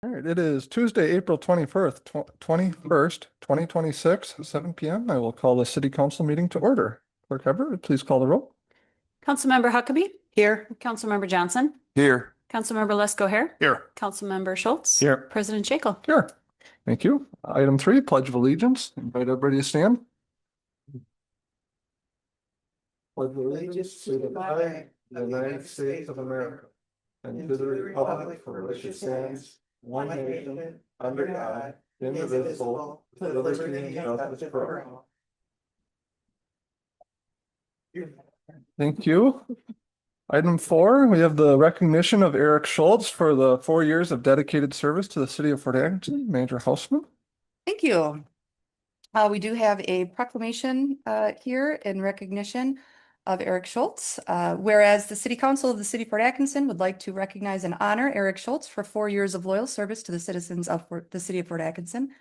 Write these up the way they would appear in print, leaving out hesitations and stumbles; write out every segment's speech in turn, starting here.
All right, it is Tuesday, April 21st, 2026, 7 p.m. I will call the city council meeting to order. Clerk Everett, please call the roll. Councilmember Huckabee. Here. Councilmember Johnson. Here. Councilmember Lesko Here. Here. Councilmember Schultz. Here. President Shakel. Here. Thank you. Item 3, Pledge of Allegiance. Invite everybody to stand. Pledge of allegiance to the flag of the United States of America and to the republic for which it stands, one nation, under God, indivisible, with liberty and justice for all. Thank you. Item 4, we have the recognition of Eric Schultz for the 4 years of dedicated service to the city of Fort Atkinson. Major Houseman. Thank you. We do have a proclamation here in recognition of Eric Schultz. Whereas the City Council of the City of Fort Atkinson would like to recognize and honor Eric Schultz for 4 years of loyal service to the citizens of the City of Fort Atkinson.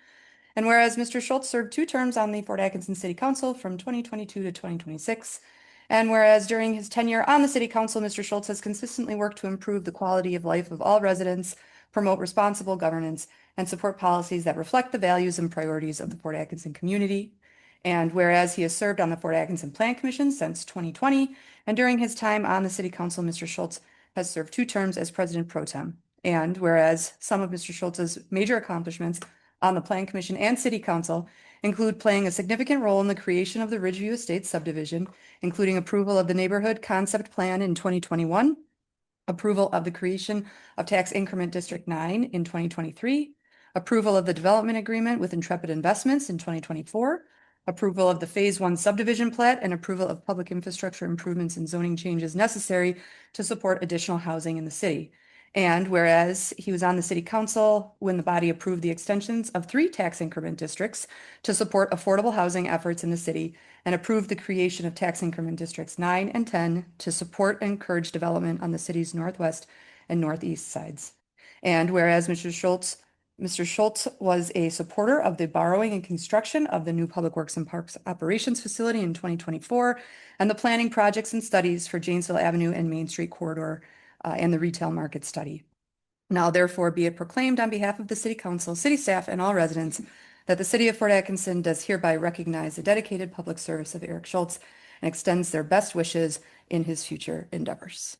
And whereas Mr. Schultz served 2 terms on the Fort Atkinson City Council from 2022 to 2026. And whereas during his tenure on the City Council, Mr. Schultz has consistently worked to improve the quality of life of all residents, promote responsible governance, and support policies that reflect the values and priorities of the Fort Atkinson community. And whereas he has served on the Fort Atkinson Plan Commission since 2020, and during his time on the City Council, Mr. Schultz has served 2 terms as President Pro Tem. And whereas some of Mr. Schultz's major accomplishments on the Plan Commission and City Council include playing a significant role in the creation of the Ridgeview Estates subdivision, including approval of the neighborhood concept plan in 2021, approval of the creation of Tax Increment District 9 in 2023, approval of the development agreement with Intrepid Investments in 2024, approval of the Phase 1 subdivision plat, and approval of public infrastructure improvements and zoning changes necessary to support additional housing in the city. And whereas he was on the City Council when the body approved the extensions of 3 tax increment districts to support affordable housing efforts in the city, and approved the creation of tax increment districts 9 and 10 to support and encourage development on the city's northwest and northeast sides. And whereas Mr. Schultz was a supporter of the borrowing and construction of the new Public Works and Parks Operations Facility in 2024, and the planning projects and studies for Janesville Avenue and Main Street Corridor and the retail market study. Now, therefore, be it proclaimed on behalf of the City Council, city staff, and all residents that the City of Fort Atkinson does hereby recognize the dedicated public service of Eric Schultz and extends their best wishes in his future endeavors.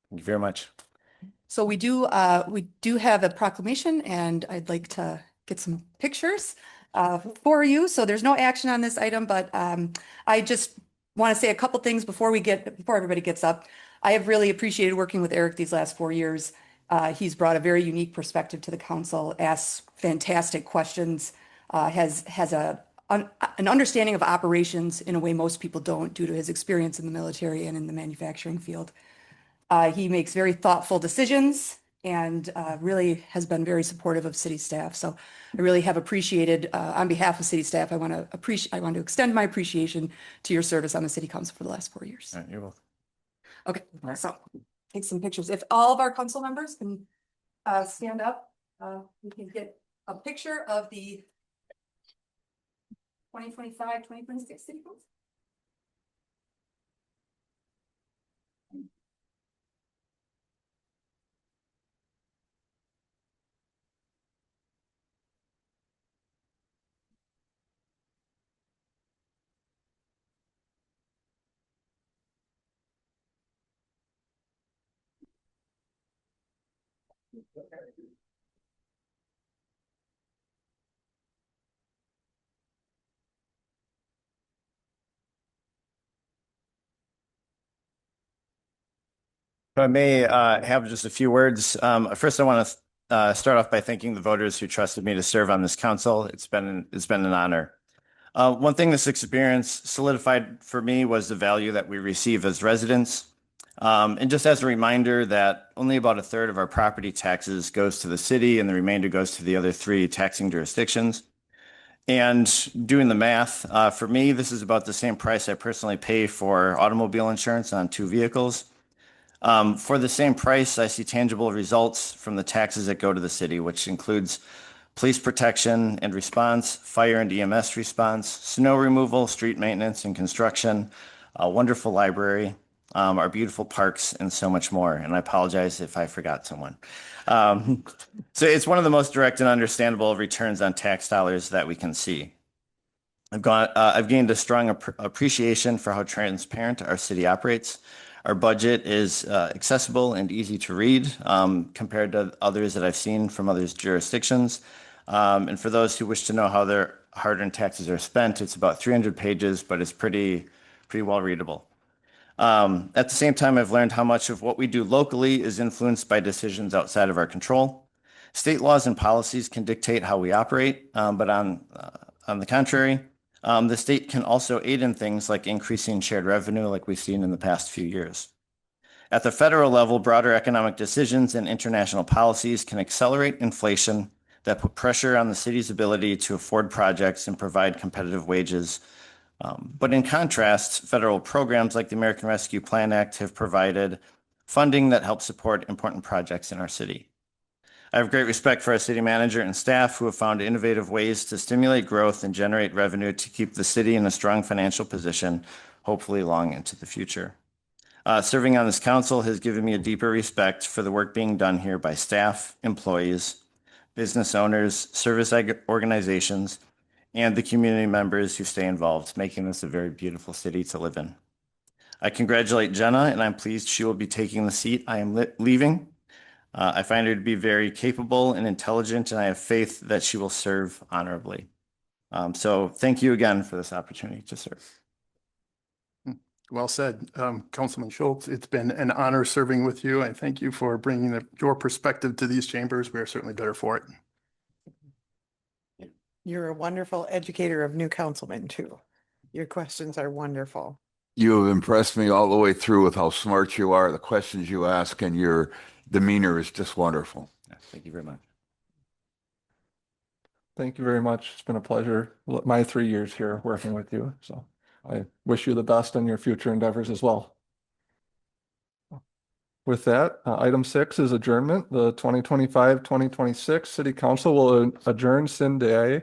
Thank you very much. So we do have a proclamation, and I'd like to get some pictures for you. So there's no action on this item, but I just want to say a couple things before everybody gets up. I have really appreciated working with Eric these last 4 years. He's brought a very unique perspective to the council, asks fantastic questions, has an understanding of operations in a way most people don't due to his experience in the military and in the manufacturing field. He makes very thoughtful decisions and really has been very supportive of city staff. So I really have appreciated, on behalf of city staff, I want to extend my appreciation to your service on the City Council for the last 4 years. You're welcome. Okay, so take some pictures. If all of our council members can stand up, we can get a picture of the 2025-2026 City Council. If I may have just a few words. First, I want to start off by thanking the voters who trusted me to serve on this council. It's been an honor. One thing this experience solidified for me was the value that we receive as residents. And just as a reminder that only about 1/3 of our property taxes goes to the city and the remainder goes to the other 3 taxing jurisdictions. And doing the math, for me, this is about the same price I personally pay for automobile insurance on 2 vehicles. For the same price, I see tangible results from the taxes that go to the city, which includes police protection and response, fire and EMS response, snow removal, street maintenance and construction, a wonderful library, our beautiful parks, and so much more. And I apologize if I forgot someone. Um, so it's one of the most direct and understandable returns on tax dollars that we can see. I've gained a strong appreciation for how transparent our city operates. Our budget is accessible and easy to read compared to others that I've seen from other jurisdictions. And for those who wish to know how their hard-earned taxes are spent, it's about 300 pages, but it's pretty well readable. At the same time, I've learned how much of what we do locally is influenced by decisions outside of our control. State laws and policies can dictate how we operate, but on the contrary, the state can also aid in things like increasing shared revenue like we've seen in the past few years. At the federal level, broader economic decisions and international policies can accelerate inflation that put pressure on the city's ability to afford projects and provide competitive wages. But in contrast, federal programs like the American Rescue Plan Act have provided funding that helps support important projects in our city. I have great respect for our city manager and staff who have found innovative ways to stimulate growth and generate revenue to keep the city in a strong financial position, hopefully long into the future. Serving on this council has given me a deeper respect for the work being done here by staff, employees, business owners, service organizations, and the community members who stay involved, making this a very beautiful city to live in. I congratulate Jenna, and I'm pleased she will be taking the seat I am leaving. I find her to be very capable and intelligent, and I have faith that she will serve honorably. So thank you again for this opportunity to serve. Well said, Councilman Schultz. It's been an honor serving with you. I thank you for bringing your perspective to these chambers. We are certainly better for it. You're a wonderful educator of new councilmen too. Your questions are wonderful. You have impressed me all the way through with how smart you are, the questions you ask, and your demeanor is just wonderful. Thank you very much. Thank you very much. It's been a pleasure. My 3 years here working with you. So I wish you the best in your future endeavors as well. With that, item 6 is adjournment. The 2025-2026 City Council will adjourn sine die.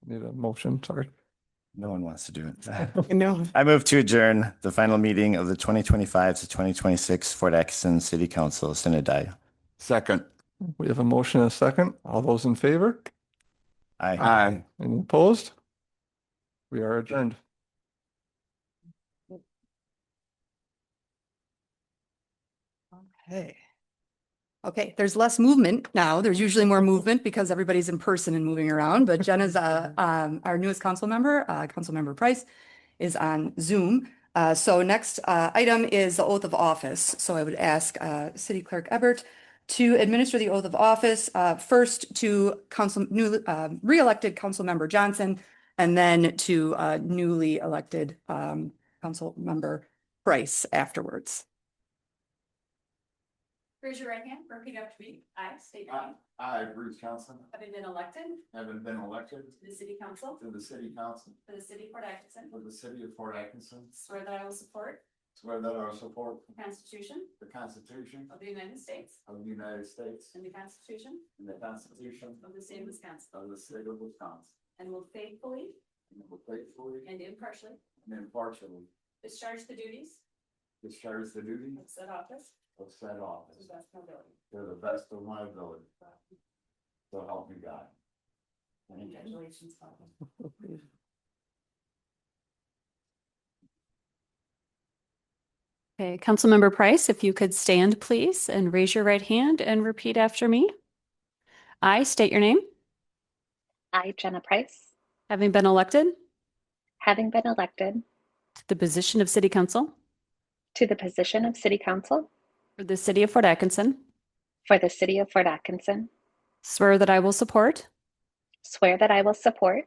Need a motion, sorry. No one wants to do it. No, I move to adjourn the final meeting of the 2025 to 2026 Fort Atkinson City Council sine die. Second. We have a motion and a second. All those in favor? Aye. Aye. Any opposed? We are adjourned. Okay. Okay, there's less movement now. There's usually more movement because everybody's in person and moving around, but Jenna's our newest council member, Councilmember Price, is on Zoom. So next item is the oath of office. So I would ask City Clerk Ebert to administer the oath of office first to re-elected Councilmember Johnson, and then to newly elected Councilmember Price afterwards. Raise your right hand, repeat after me. I state your name. I, Bruce Johnson, Having been elected having been elected to the City Council to the City Council for the City of Fort Atkinson, for the City of Fort Atkinson, swear that I will support swear that I will support the Constitution the Constitution of the United States of the United States and the Constitution and the Constitution of the State of Wisconsin, of the State of Wisconsin, and will faithfully and will faithfully and impartially and impartially discharge the duties discharge the duties of said office of said to office the best of my ability. to the best of my ability. So help me God. Thank you. Congratulations, Father. Okay, Councilmember Price, if you could stand, please, and raise your right hand and repeat after me. I state your name, I, Jenna Price, having been elected having been elected to the position of City Council to the position of City Council for the City of Fort Atkinson, for the City of Fort Atkinson, swear that I will support swear that I will support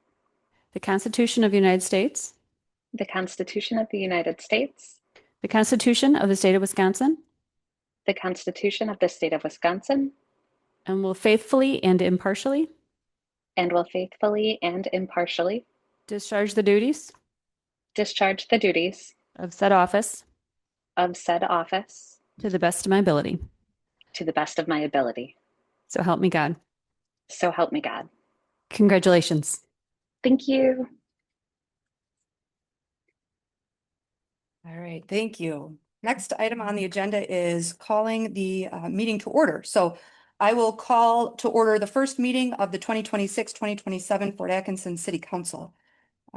the Constitution of the United States, the Constitution of the United States, the Constitution of the State of Wisconsin, the Constitution of the State of Wisconsin, and will faithfully and impartially and will faithfully and impartially discharge the duties discharge the duties of said office of said office to the best of my ability. to the best of my ability. So help me God. So help me God. Congratulations. Thank you. All right, thank you. Next item on the agenda is calling the meeting to order. So I will call to order the first meeting of the 2026-2027 Fort Atkinson City Council.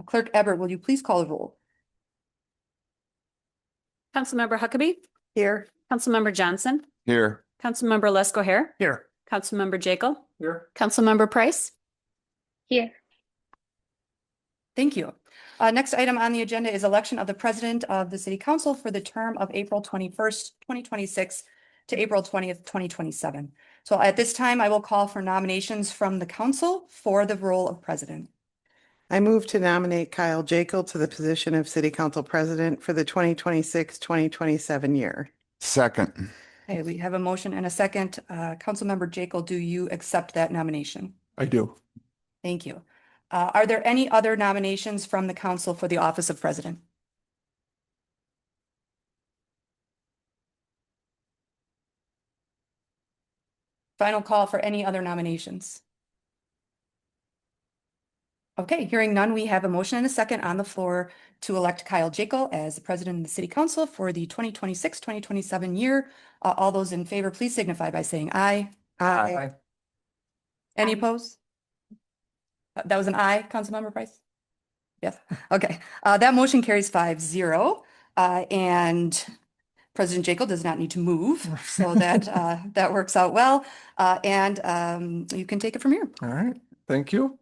Clerk Ebert, will you please call the roll? Councilmember Huckabee, Here. Councilmember Johnson, Here. Councilmember Lesko Hair, Here. Councilmember Jekyll, Here. Councilmember Price. Here. Thank you. Next item on the agenda is election of the president of the city council for the term of April 21st, 2026 to April 20th, 2027. So at this time, I will call for nominations from the council for the role of president. I move to nominate Kyle Jekyll to the position of city council president for the 2026-2027 year. Second. Okay, we have a motion and a second. Councilmember Jekyll, do you accept that nomination? I do. Thank you. Are there any other nominations from the council for the office of president? Final call for any other nominations. Okay, hearing none, we have a motion and a second on the floor to elect Kyle Jekyll as the president of the city council for the 2026-2027 year. All those in favor, please signify by saying aye. Aye. Any Aye. opposed? That was an aye, Councilmember Price? Yes, okay. That motion carries 5-0. And President Jekyll does not need to move, so that that works out well. And you can take it from here. All right, thank you.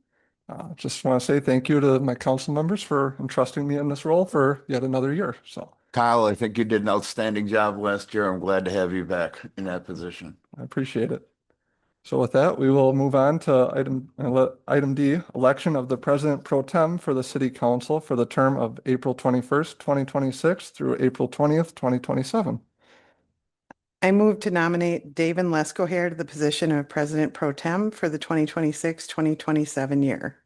Just want to say thank you to my council members for entrusting me in this role for yet another year. So Kyle, I think you did an outstanding job last year. I'm glad to have you back in that position. I appreciate it. So with that, we will move on to item D, election of the president pro tem for the city council for the term of April 21st, 2026 through April 20th, 2027. I move to nominate David Lesko Hair to the position of president pro tem for the 2026-2027 year.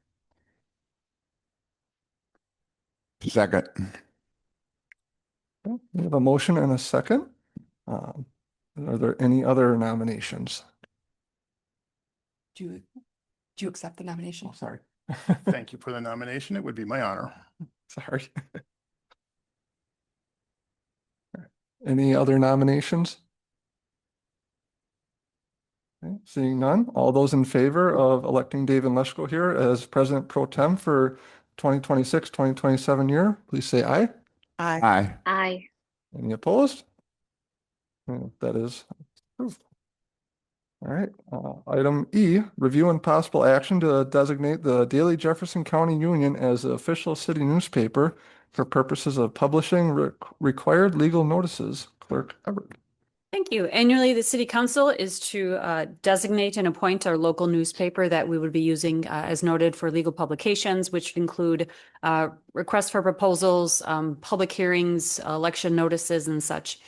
Second. We have a motion and a second. Are there any other nominations? Do you accept the nomination? Oh, sorry. Thank you for the nomination. It would be my honor. Sorry. Any other nominations? Okay, seeing none, all those in favor of electing David Lesko here as president pro tem for 2026-2027 year, please say aye. Aye. Aye. Aye. Any opposed? That is approved. All right, item E, review and possible action to designate the Daily Jefferson County Union as the official city newspaper for purposes of publishing required legal notices. Clerk Everett. Thank you. Annually, the city council is to designate and appoint our local newspaper that we would be using as noted for legal publications, which include requests for proposals, public hearings, election notices, and such.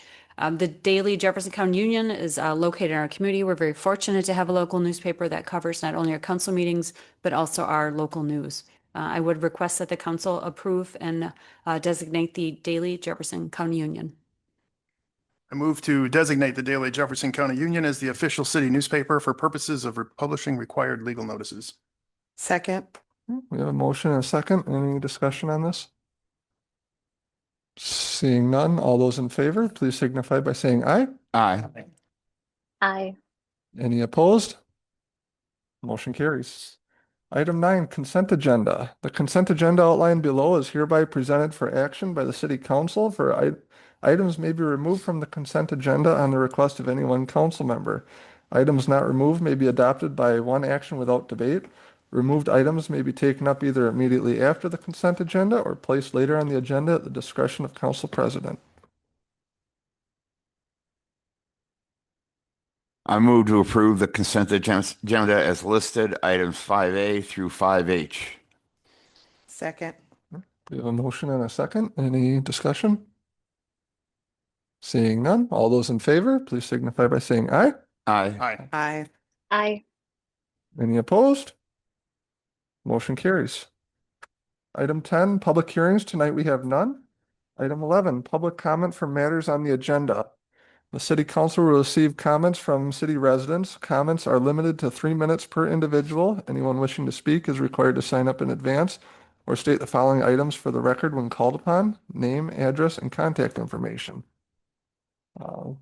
The Daily Jefferson County Union is located in our community. We're very fortunate to have a local newspaper that covers not only our council meetings, but also our local news. I would request that the council approve and designate the Daily Jefferson County Union. I move to designate the Daily Jefferson County Union as the official city newspaper for purposes of publishing required legal notices. Second. We have a motion and a second. Any discussion on this? Seeing none, all those in favor, please signify by saying aye. Aye. Aye. Any opposed? Motion carries. Item 9, consent agenda. The consent agenda outlined below is hereby presented for action by the city council. Items may be removed from the consent agenda on the request of any one council member. Items not removed may be adopted by one action without debate. Removed items may be taken up either immediately after the consent agenda or placed later on the agenda at the discretion of council president. I move to approve the consent agenda as listed, items 5A through 5H. Second. We have a motion and a second. Any discussion? Seeing none, all those in favor, please signify by saying aye. Aye. Aye. Aye. Aye. Any opposed? Motion carries. Item 10, public hearings. Tonight we have none. Item 11, public comment for matters on the agenda. The city council will receive comments from city residents. Comments are limited to 3 minutes per individual. Anyone wishing to speak is required to sign up in advance or state the following items for the record when called upon: name, address, and contact information.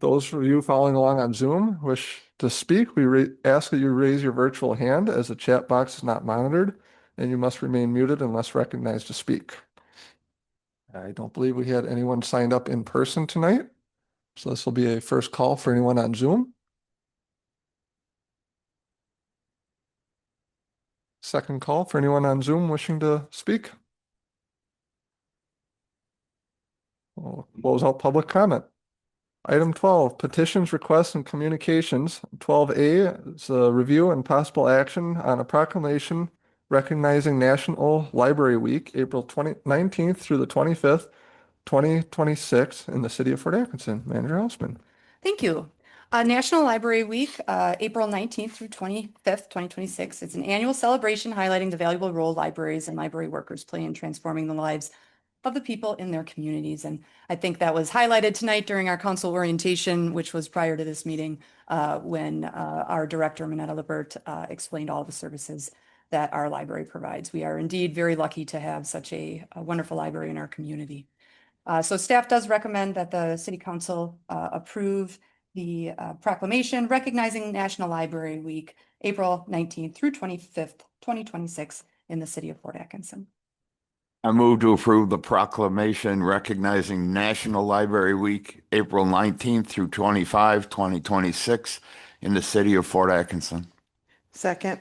Those of you following along on Zoom wish to speak, we ask that you raise your virtual hand as the chat box is not monitored, and you must remain muted unless recognized to speak. I don't believe we had anyone signed up in person tonight, so this will be a first call for anyone on Zoom. Second call for anyone on Zoom wishing to speak. We'll close out public comment. Item 12, petitions, requests, and communications. 12A is a review and possible action on a proclamation recognizing National Library Week, April 19th through the 25th, 2026 in the city of Fort Atkinson. Manager Hausman. Thank you. National Library Week, April 19th through 25th, 2026. It's an annual celebration highlighting the valuable role libraries and library workers play in transforming the lives of the people in their communities. And I think that was highlighted tonight during our council orientation, which was prior to this meeting, when our director, Minetta Lippert, explained all the services that our library provides. We are indeed very lucky to have such a wonderful library in our community. So staff does recommend that the city council approve the proclamation recognizing National Library Week, April 19th through 25th, 2026 in the city of Fort Atkinson. I move to approve the proclamation recognizing National Library Week, April 19th through 25, 2026 in the city of Fort Atkinson. Second.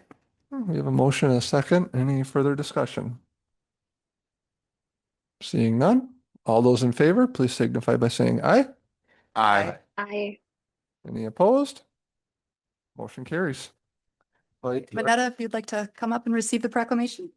We have a motion and a second. Any further discussion? Seeing none. All those in favor, please signify by saying aye. Aye. Aye. Any opposed? Motion carries. Minetta, if you'd like to come up and receive the proclamation.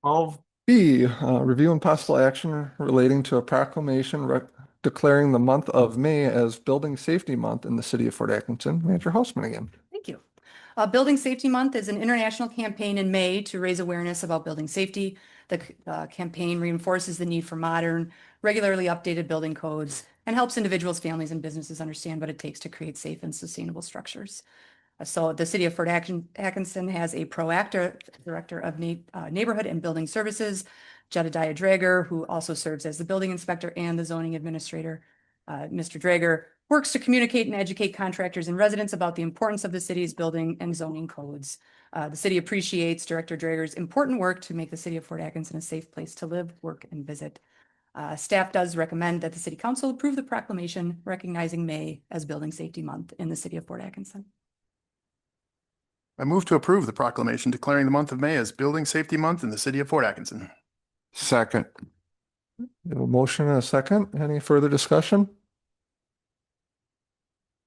All B, review and possible action relating to a proclamation declaring the month of May as Building Safety Month in the city of Fort Atkinson. Manager Hausman again. Thank you. Building Safety Month is an international campaign in May to raise awareness about building safety. The campaign reinforces the need for modern, regularly updated building codes and helps individuals, families, and businesses understand what it takes to create safe and sustainable structures. So the city of Fort Atkinson has a proactive director of neighborhood and building services, Jedediah Drager, who also serves as the building inspector and the zoning administrator. Mr. Drager works to communicate and educate contractors and residents about the importance of the city's building and zoning codes. The city appreciates Director Drager's important work to make the city of Fort Atkinson a safe place to live, work, and visit. Staff does recommend that the city council approve the proclamation recognizing May as Building Safety Month in the city of Fort Atkinson. I move to approve the proclamation declaring the month of May as Building Safety Month in the city of Fort Atkinson. Second. We have a motion and a second. Any further discussion?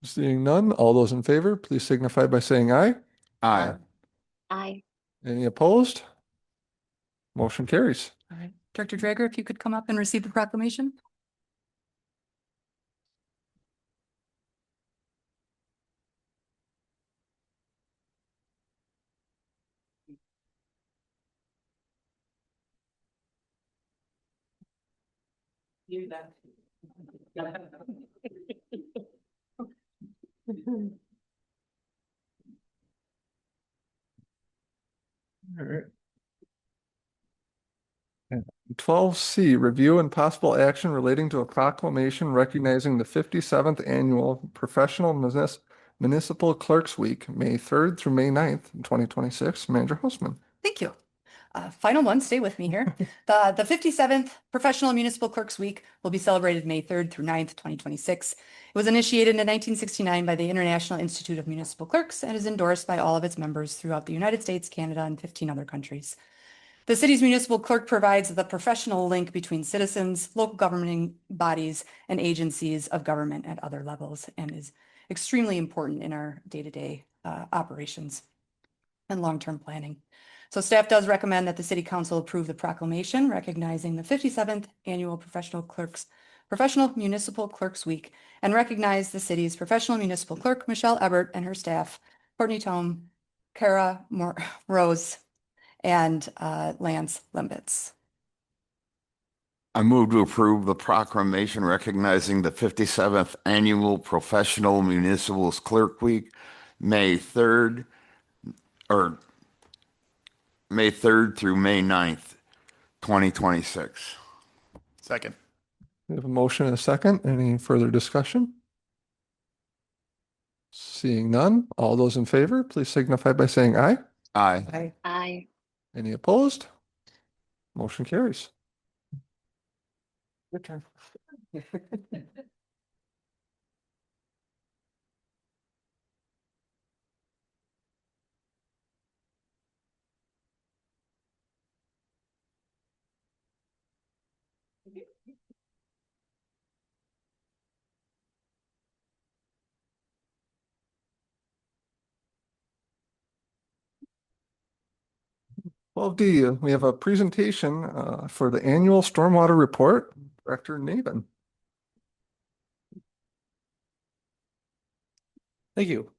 Seeing none, all those in favor, please signify by saying aye. Aye. Aye. Any opposed? Motion carries. All right, Director Drager, if you could come up and receive the proclamation. All right. 12C, review and possible action relating to a proclamation recognizing the 57th annual Professional Municipal Clerks Week, May 3rd through May 9th, 2026. Manager Hausman. Thank you. Final one, stay with me here. The 57th Professional Municipal Clerks Week will be celebrated May 3rd through 9th, 2026. It was initiated in 1969 by the International Institute of Municipal Clerks and is endorsed by all of its members throughout the United States, Canada, and 15 other countries. The city's municipal clerk provides the professional link between citizens, local governing bodies, and agencies of government at other levels, and is extremely important in our day-to-day operations and long-term planning. So staff does recommend that the city council approve the proclamation recognizing the 57th annual Professional Municipal Clerks Week and recognize the city's professional municipal clerk, Michelle Ebert, and her staff, Courtney Tome, Kara Rose, and Lance Lembitz. I move to approve the proclamation recognizing the 57th Annual Professional Municipal Clerk Week, May 3rd through May 9th, 2026. Second. We have a motion and a second. Any further discussion? Seeing none, all those in favor, please signify by saying aye. Aye. Aye. Any opposed? Motion carries. Your turn. Well, D, we have a presentation for the annual stormwater report. Director Navin. Thank you.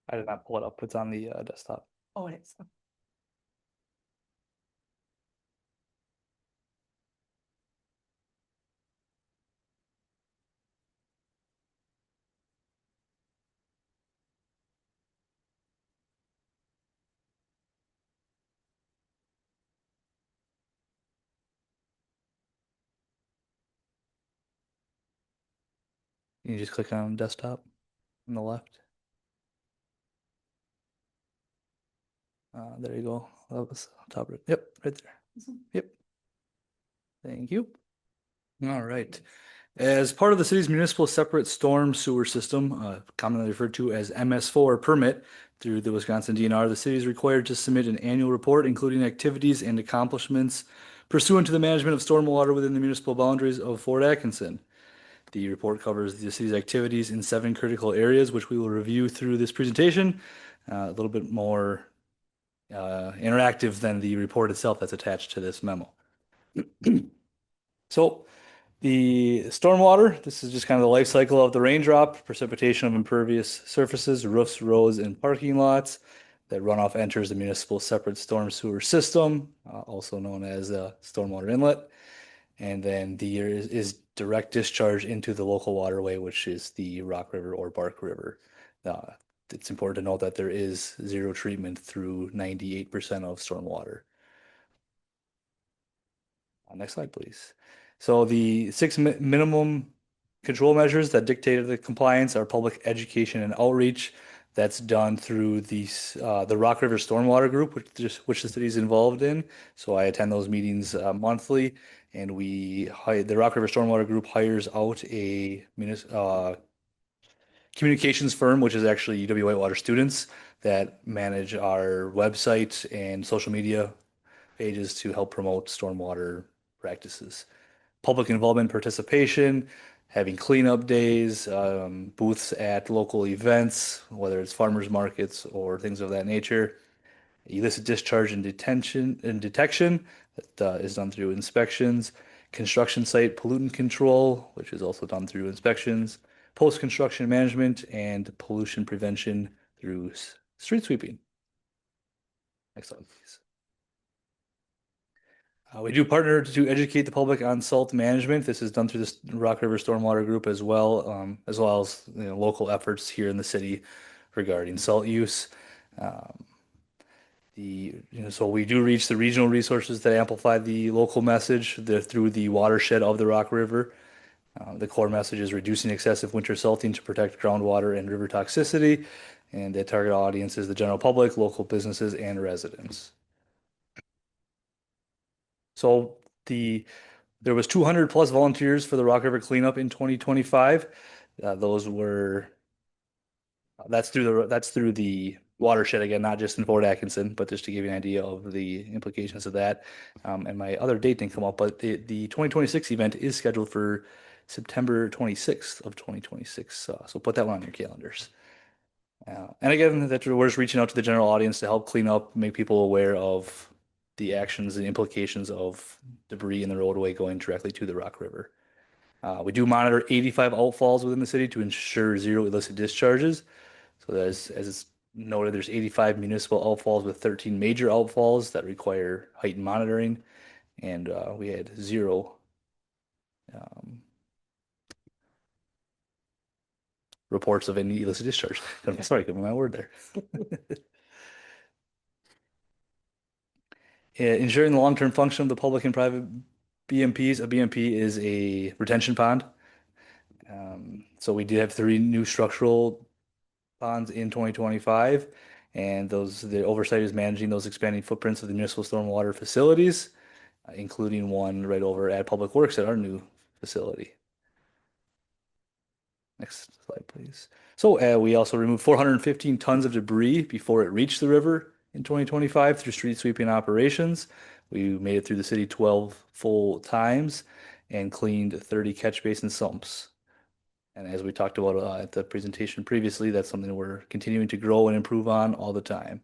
I did not pull it up. It's on the desktop. Oh, it is. You just click on desktop on the left. There you go. That was top right. Yep, right there. Yep. Thank you. All right. As part of the city's municipal separate storm sewer system, commonly referred to as MS4 permit through the Wisconsin DNR, the city is required to submit an annual report including activities and accomplishments pursuant to the management of stormwater within the municipal boundaries of Fort Atkinson. The report covers the city's activities in 7 critical areas, which we will review through this presentation. A little bit more interactive than the report itself that's attached to this memo. So the stormwater, this is just kind of the life cycle of the raindrop, precipitation of impervious surfaces, roofs, roads, and parking lots. That runoff enters the municipal separate storm sewer system, also known as a stormwater inlet. And then the is direct discharge into the local waterway, which is the Rock River or Bark River. It's important to note that there is zero treatment through 98% of stormwater. Next slide, please. So the 6 minimum control measures that dictate the compliance are public education and outreach. That's done through the Rock River Stormwater Group, which the city is involved in. So I attend those meetings monthly, and the Rock River Stormwater Group hires out a communications firm, which is actually UW Whitewater students that manage our website and social media pages to help promote stormwater practices. Public involvement, participation, having cleanup days, booths at local events, whether it's farmers markets or things of that nature. Illicit discharge and detection that is done through inspections. Construction site pollutant control, which is also done through inspections. Post-construction management and pollution prevention through street sweeping. Next slide, please. We do partner to educate the public on salt management. This is done through the Rock River Stormwater Group as well as local efforts here in the city regarding salt use. So we do reach the regional resources that amplify the local message through the watershed of the Rock River. The core message is reducing excessive winter salting to protect groundwater and river toxicity, and the target audience is the general public, local businesses, and residents. So there was 200 plus volunteers for the Rock River cleanup in 2025. That's through the watershed again, not just in Fort Atkinson, but just to give you an idea of the implications of that. And my other date didn't come up, but the 2026 event is scheduled for September 26th of 2026. So put that one on your calendars. And again, that we're just reaching out to the general audience to help clean up, make people aware of the actions and implications of debris in the roadway going directly to the Rock River. We do monitor 85 outfalls within the city to ensure zero illicit discharges. So as it's noted, there's 85 municipal outfalls with 13 major outfalls that require heightened monitoring. And we had zero reports of any illicit discharge. Sorry, couldn't remember my word there. Ensuring the long-term function of the public and private BMPs. A BMP is a retention pond. So we did have 3 new structural ponds in 2025, and the oversight is managing those expanding footprints of the municipal stormwater facilities, including one right over at Public Works at our new facility. Next slide, please. So we also removed 415 tons of debris before it reached the river in 2025 through street sweeping operations. We made it through the city 12 full times and cleaned 30 catch basin sumps. And as we talked about at the presentation previously, that's something we're continuing to grow and improve on all the time.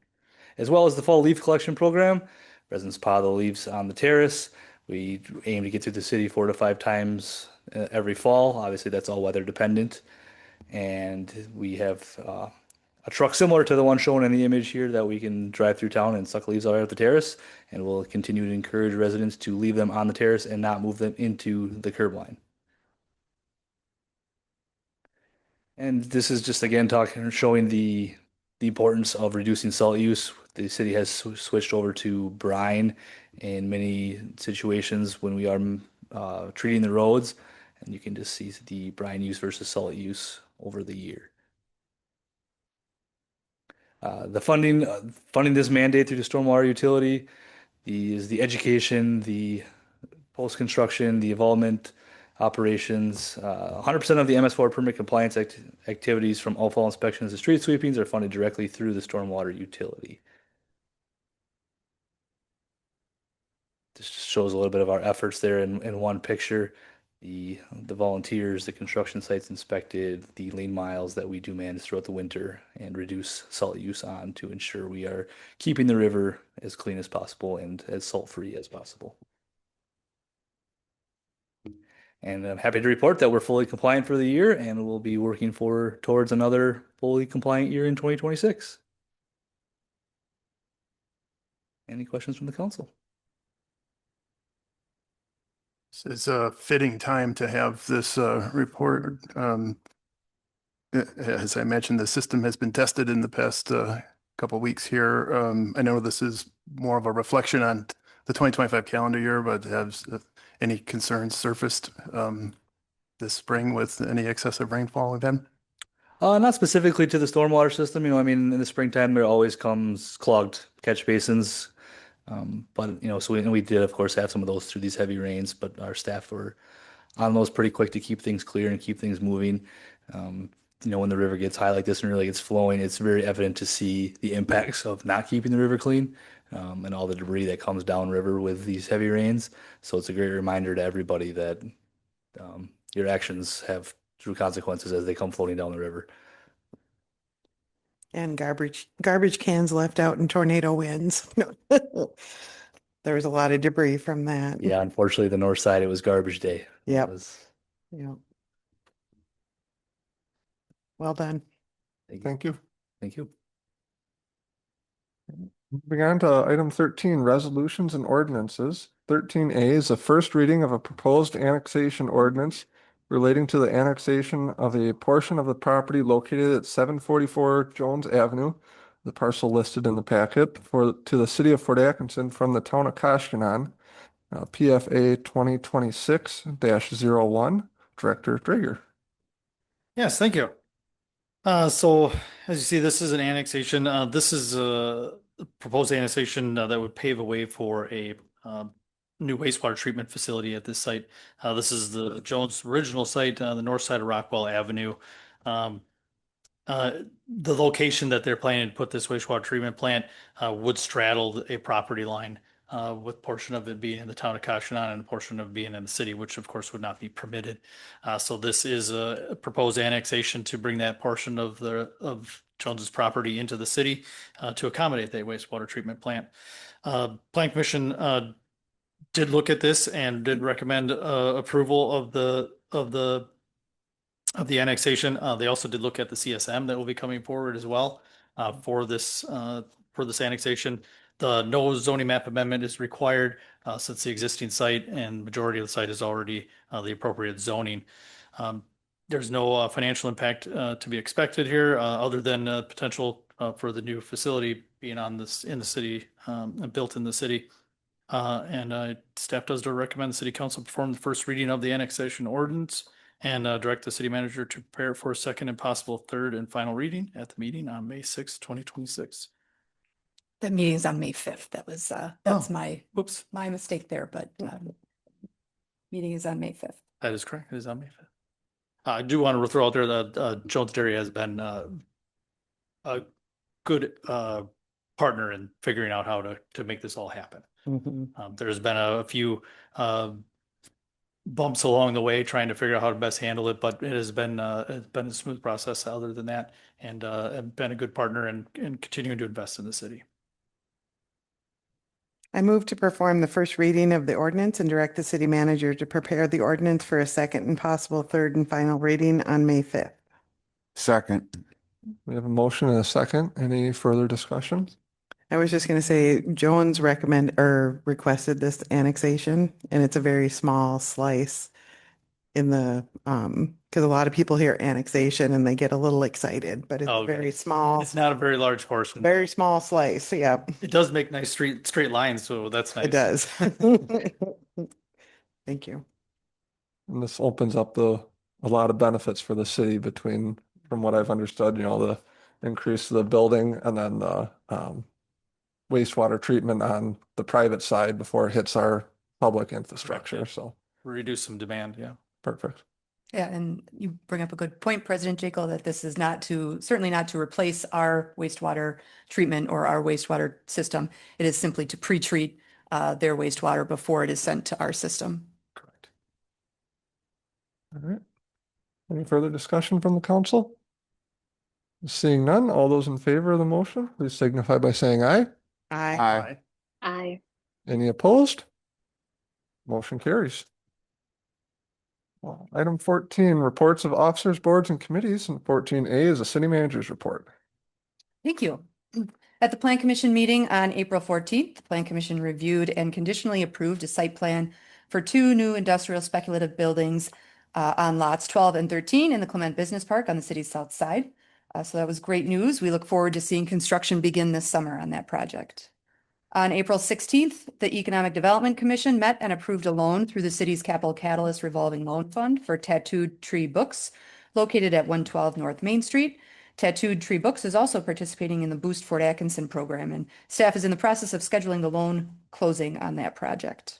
As well as the fall leaf collection program, residents pile the leaves on the terrace. We aim to get through the city 4 to 5 times every fall. Obviously, that's all weather dependent. And we have a truck similar to the one shown in the image here that we can drive through town and suck leaves out at the terrace. And we'll continue to encourage residents to leave them on the terrace and not move them into the curb line. And this is just again showing the importance of reducing salt use. The city has switched over to brine in many situations when we are treating the roads, and you can just see the brine use versus salt use over the year. The funding this mandate through the stormwater utility is the education, the post-construction, the involvement operations. 100% of the MS4 permit compliance activities from outfall inspections to street sweepings are funded directly through the stormwater utility. This just shows a little bit of our efforts there in one picture. The volunteers, the construction sites inspected, the lane miles that we do manage throughout the winter and reduce salt use on to ensure we are keeping the river as clean as possible and as salt-free as possible. And I'm happy to report that we're fully compliant for the year and we'll be working towards another fully compliant year in 2026. Any questions from the council? This is a fitting time to have this report. As I mentioned, the system has been tested in the past couple of weeks here. I know this is more of a reflection on the 2025 calendar year, but has any concerns surfaced this spring with any excessive rainfall we've had? Not specifically to the stormwater system. I mean, in the springtime, there always comes clogged catch basins. But, so we did, of course, have some of those through these heavy rains, but our staff were on those pretty quick to keep things clear and keep things moving. When the river gets high like this and really gets flowing, it's very evident to see the impacts of not keeping the river clean, and all the debris that comes downriver with these heavy rains. So it's a great reminder to everybody that your actions have true consequences as they come floating down the river. And garbage cans left out in tornado winds. There was a lot of debris from that. Yeah, unfortunately, the north side, it was garbage day. Yep. It was- Yeah. Well done. Thank you. Thank you. Moving on to item 13, resolutions and ordinances. 13A is the first reading of a proposed annexation ordinance relating to the annexation of a portion of the property located at 744 Jones Avenue, the parcel listed in the packet, to the city of Fort Atkinson from the town of Koshkonong, PFA 2026-01. Director Drager. Yes, thank you. So as you see, this is an annexation. This is a proposed annexation that would pave a way for a new wastewater treatment facility at this site. This is the Jones original site on the north side of Rockwell Avenue. The location that they're planning to put this wastewater treatment plant would straddle a property line, with portion of it being in the town of Koshkonong and a portion of it being in the city, which of course would not be permitted. So this is a proposed annexation to bring that portion of Jones's property into the city to accommodate the wastewater treatment plant. Plan Commission did look at this and did recommend approval of the annexation. They also did look at the CSM that will be coming forward as well for this annexation. The no zoning map amendment is required since the existing site and majority of the site is already the appropriate zoning. There's no financial impact to be expected here other than potential for the new facility being in the city and built in the city. And staff does recommend the city council perform the first reading of the annexation ordinance and direct the city manager to prepare for a second and possible third and final reading at the meeting on May 6th, 2026. The meeting is on May 5th. That's Whoops, my mistake there, but meeting is on May 5th. that is correct. It is on May 5th. I do want to throw out there that Jones Dairy has been a good partner in figuring out how to make this all happen. There's been a few bumps along the way trying to figure out how to best handle it, but it has been a smooth process other than that, and been a good partner and continuing to invest in the city. I move to perform the first reading of the ordinance and direct the city manager to prepare the ordinance for a second and possible third and final reading on May 5th. Second. We have a motion and a second. Any further discussion? I was just going to say Jones requested this annexation, and it's a very small slice in the, because a lot of people hear annexation and they get a little excited, but it's Okay. very small, It's not a very large portion. very small slice. Yeah, It does make nice straight lines, so that's nice. it does. Thank you. And this opens up a lot of benefits for the city between, from what I've understood, the increase of the building and then the wastewater treatment on the private side before it hits our public infrastructure. Correct, yeah. So Reduce some demand, yeah. perfect. Yeah, and you bring up a good point, President Jekyll, that this is certainly not to replace our wastewater treatment or our wastewater system. It is simply to pre-treat their wastewater before it is sent to our system. Correct. All right. Any further discussion from the council? Seeing none, all those in favor of the motion, please signify by saying aye. Aye. Aye. Aye. Any opposed? Motion carries. Item 14, reports of officers, boards, and committees, and 14A is a city manager's report. Thank you. At the Plan Commission meeting on April 14th, the Plan Commission reviewed and conditionally approved a site plan for 2 new industrial speculative buildings on lots 12 and 13 in the Clement Business Park on the city's south side. So that was great news. We look forward to seeing construction begin this summer on that project. On April 16th, the Economic Development Commission met and approved a loan through the city's Capital Catalyst Revolving Loan Fund for Tattooed Tree Books located at 112 North Main Street. Tattooed Tree Books is also participating in the Boost Fort Atkinson program, and staff is in the process of scheduling the loan closing on that project.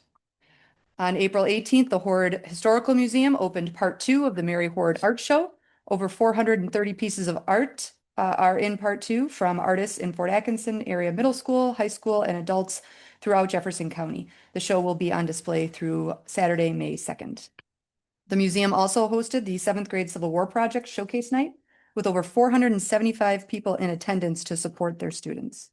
On April 18th, the Horde Historical Museum opened part 2 of the Mary Horde Art Show. Over 430 pieces of art are in part 2 from artists in Fort Atkinson area middle school, high school, and adults throughout Jefferson County. The show will be on display through Saturday, May 2nd. The museum also hosted the 7th grade Civil War Project Showcase Night with over 475 people in attendance to support their students.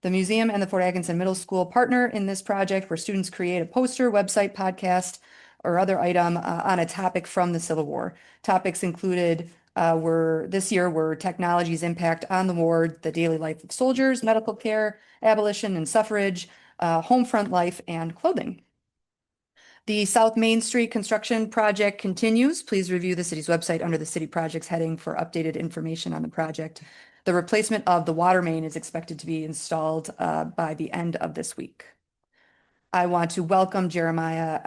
The museum and the Fort Atkinson Middle School partner in this project where students create a poster, website, podcast, or other item on a topic from the Civil War. Topics included this year were technology's impact on the war, the daily life of soldiers, medical care, abolition and suffrage, home front life, and clothing. The South Main Street construction project continues. Please review the city's website under the city projects heading for updated information on the project. The replacement of the water main is expected to be installed by the end of this week. I want to welcome Jeremiah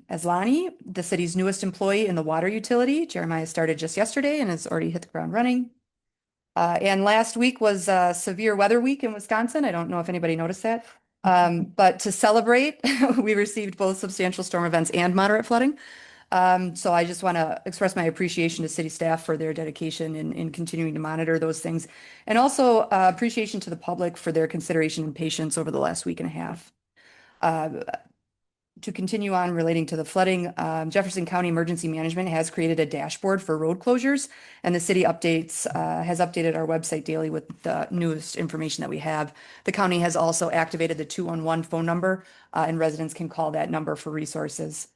Aslani, the city's newest employee in the water utility. Jeremiah started just yesterday and has already hit the ground running. And last week was a severe weather week in Wisconsin. I don't know if anybody noticed that. But to celebrate, we received both substantial storm events and moderate flooding. So I just want to express my appreciation to city staff for their dedication in continuing to monitor those things. And also appreciation to the public for their consideration and patience over the last week and a half. To continue on relating to the flooding, Jefferson County Emergency Management has created a dashboard for road closures, and the city has updated our website daily with the newest information that we have. The county has also activated the 211 phone number, and residents can call that number for resources.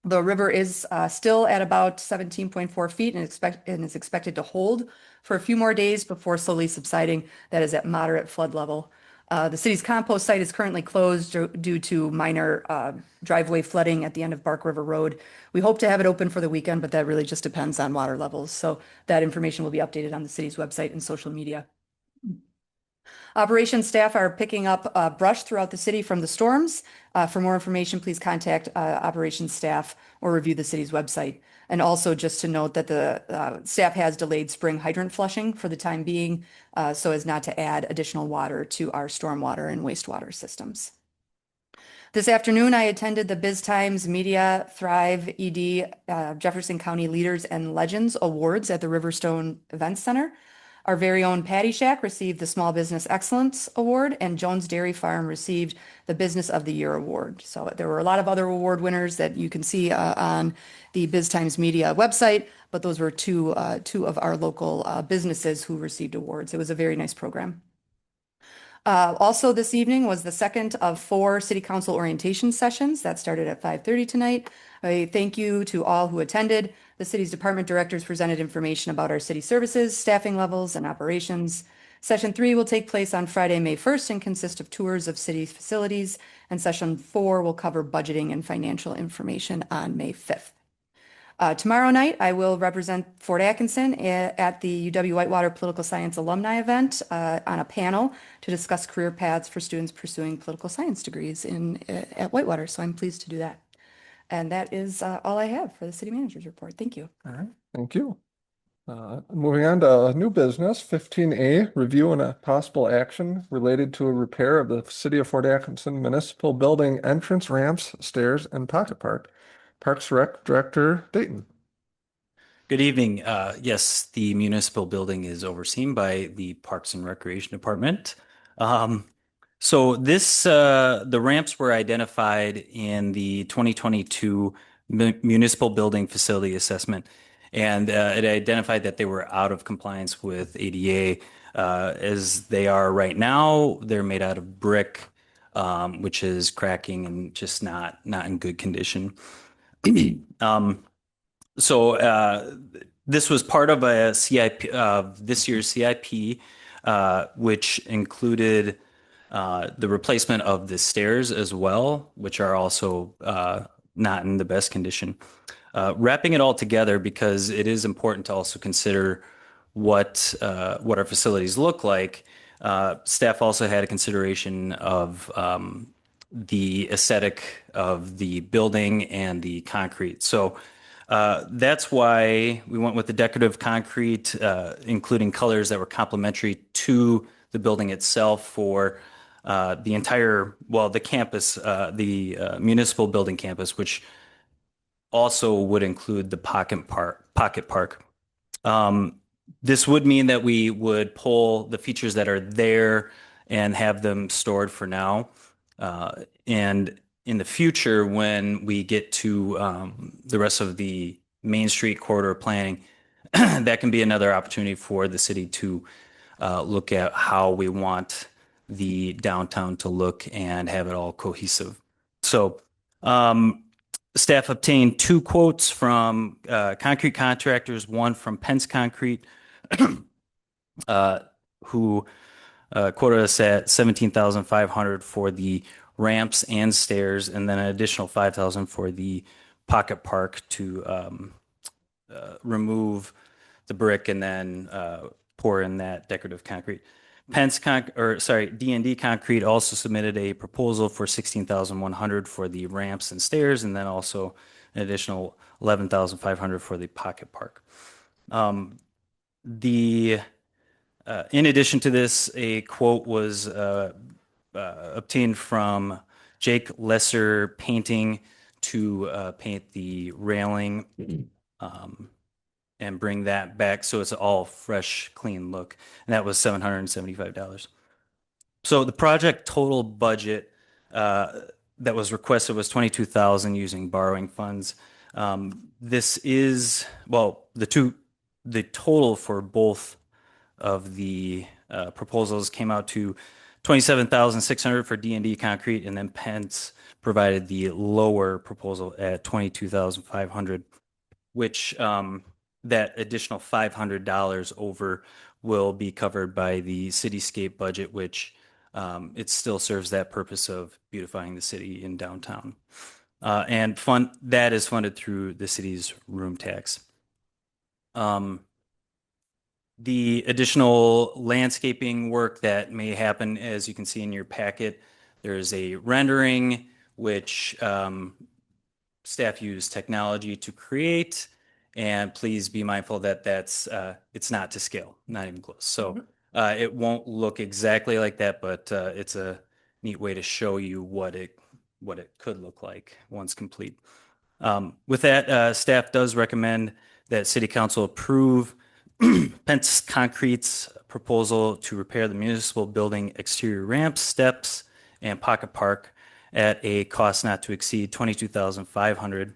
The river is still at about 17.4 feet and is expected to hold for a few more days before slowly subsiding. That is at moderate flood level. The city's compost site is currently closed due to minor driveway flooding at the end of Bark River Road. We hope to have it open for the weekend, but that really just depends on water levels. So that information will be updated on the city's website and social media. Operations staff are picking up brush throughout the city from the storms. For more information, please contact operations staff or review the city's website. And also just to note that the staff has delayed spring hydrant flushing for the time being, so as not to add additional water to our stormwater and wastewater systems. This afternoon, I attended the Biz Times Media Thrive ED Jefferson County Leaders and Legends Awards at the Riverstone Event Center. Our very own Patty Shack received the Small Business Excellence Award, and Jones Dairy Farm received the Business of the Year Award. So there were a lot of other award winners that you can see on the Biz Times Media website, but those were two of our local businesses who received awards. It was a very nice program. Also this evening was the second of 4 city council orientation sessions that started at 5:30 tonight. I thank you to all who attended. The city's department directors presented information about our city services, staffing levels, and operations. Session 3 will take place on Friday, May 1st, and consist of tours of city facilities. And session 4 will cover budgeting and financial information on May 5th. Tomorrow night, I will represent Fort Atkinson at the UW Whitewater Political Science Alumni event on a panel to discuss career paths for students pursuing political science degrees at Whitewater. So I'm pleased to do that. And that is all I have for the city manager's report. Thank you. All right, thank you. Moving on to new business, 15A, review and a possible action related to a repair of the City of Fort Atkinson Municipal Building entrance ramps, stairs, and pocket park. Parks Rec Director Dayton. Good evening. Yes, the municipal building is overseen by the Parks and Recreation Department. So the ramps were identified in the 2022 Municipal Building Facility Assessment, and it identified that they were out of compliance with ADA. As they are right now, they're made out of brick, which is cracking and just not in good condition. So this was part of a CIP this year's CIP, which included the replacement of the stairs as well, which are also not in the best condition. Wrapping it all together, because it is important to also consider what our facilities look like. Staff also had a consideration of the aesthetic of the building and the concrete. So that's why we went with the decorative concrete, including colors that were complementary to the building itself for the entire, the campus, the municipal building campus, which also would include the pocket park. This would mean that we would pull the features that are there and have them stored for now. And in the future, when we get to the rest of the Main Street corridor planning, that can be another opportunity for the city to look at how we want the downtown to look and have it all cohesive. So staff obtained 2 quotes from concrete contractors, one from Pence Concrete, who quoted us at $17,500 for the ramps and stairs, and then an additional $5,000 for the pocket park to remove the brick and then pour in that decorative concrete. D&D Concrete also submitted a proposal for $16,100 for the ramps and stairs, and then also an additional $11,500 for the pocket park. In addition to this, a quote was obtained from Jake Lesser Painting to paint the railing and bring that back so it's all fresh, clean look. And that was $775. So the project total budget, that was requested was 22,000 using borrowing funds. This is, well, the total for both of the proposals came out to 27,600 for D&D concrete, and then Pence provided the lower proposal at 22,500, which that additional $500 over will be covered by the cityscape budget, which it still serves that purpose of beautifying the city in downtown. And that is funded through the city's room tax. The additional landscaping work that may happen, as you can see in your packet, there's a rendering which staff use technology to create, and please be mindful that it's not to scale, not even close. So it won't look exactly like that, but it's a neat way to show you what it could look like once complete. With that, staff does recommend that City Council approve Pence Concrete's proposal to repair the municipal building exterior ramps, steps, and pocket park at a cost not to exceed $22,500,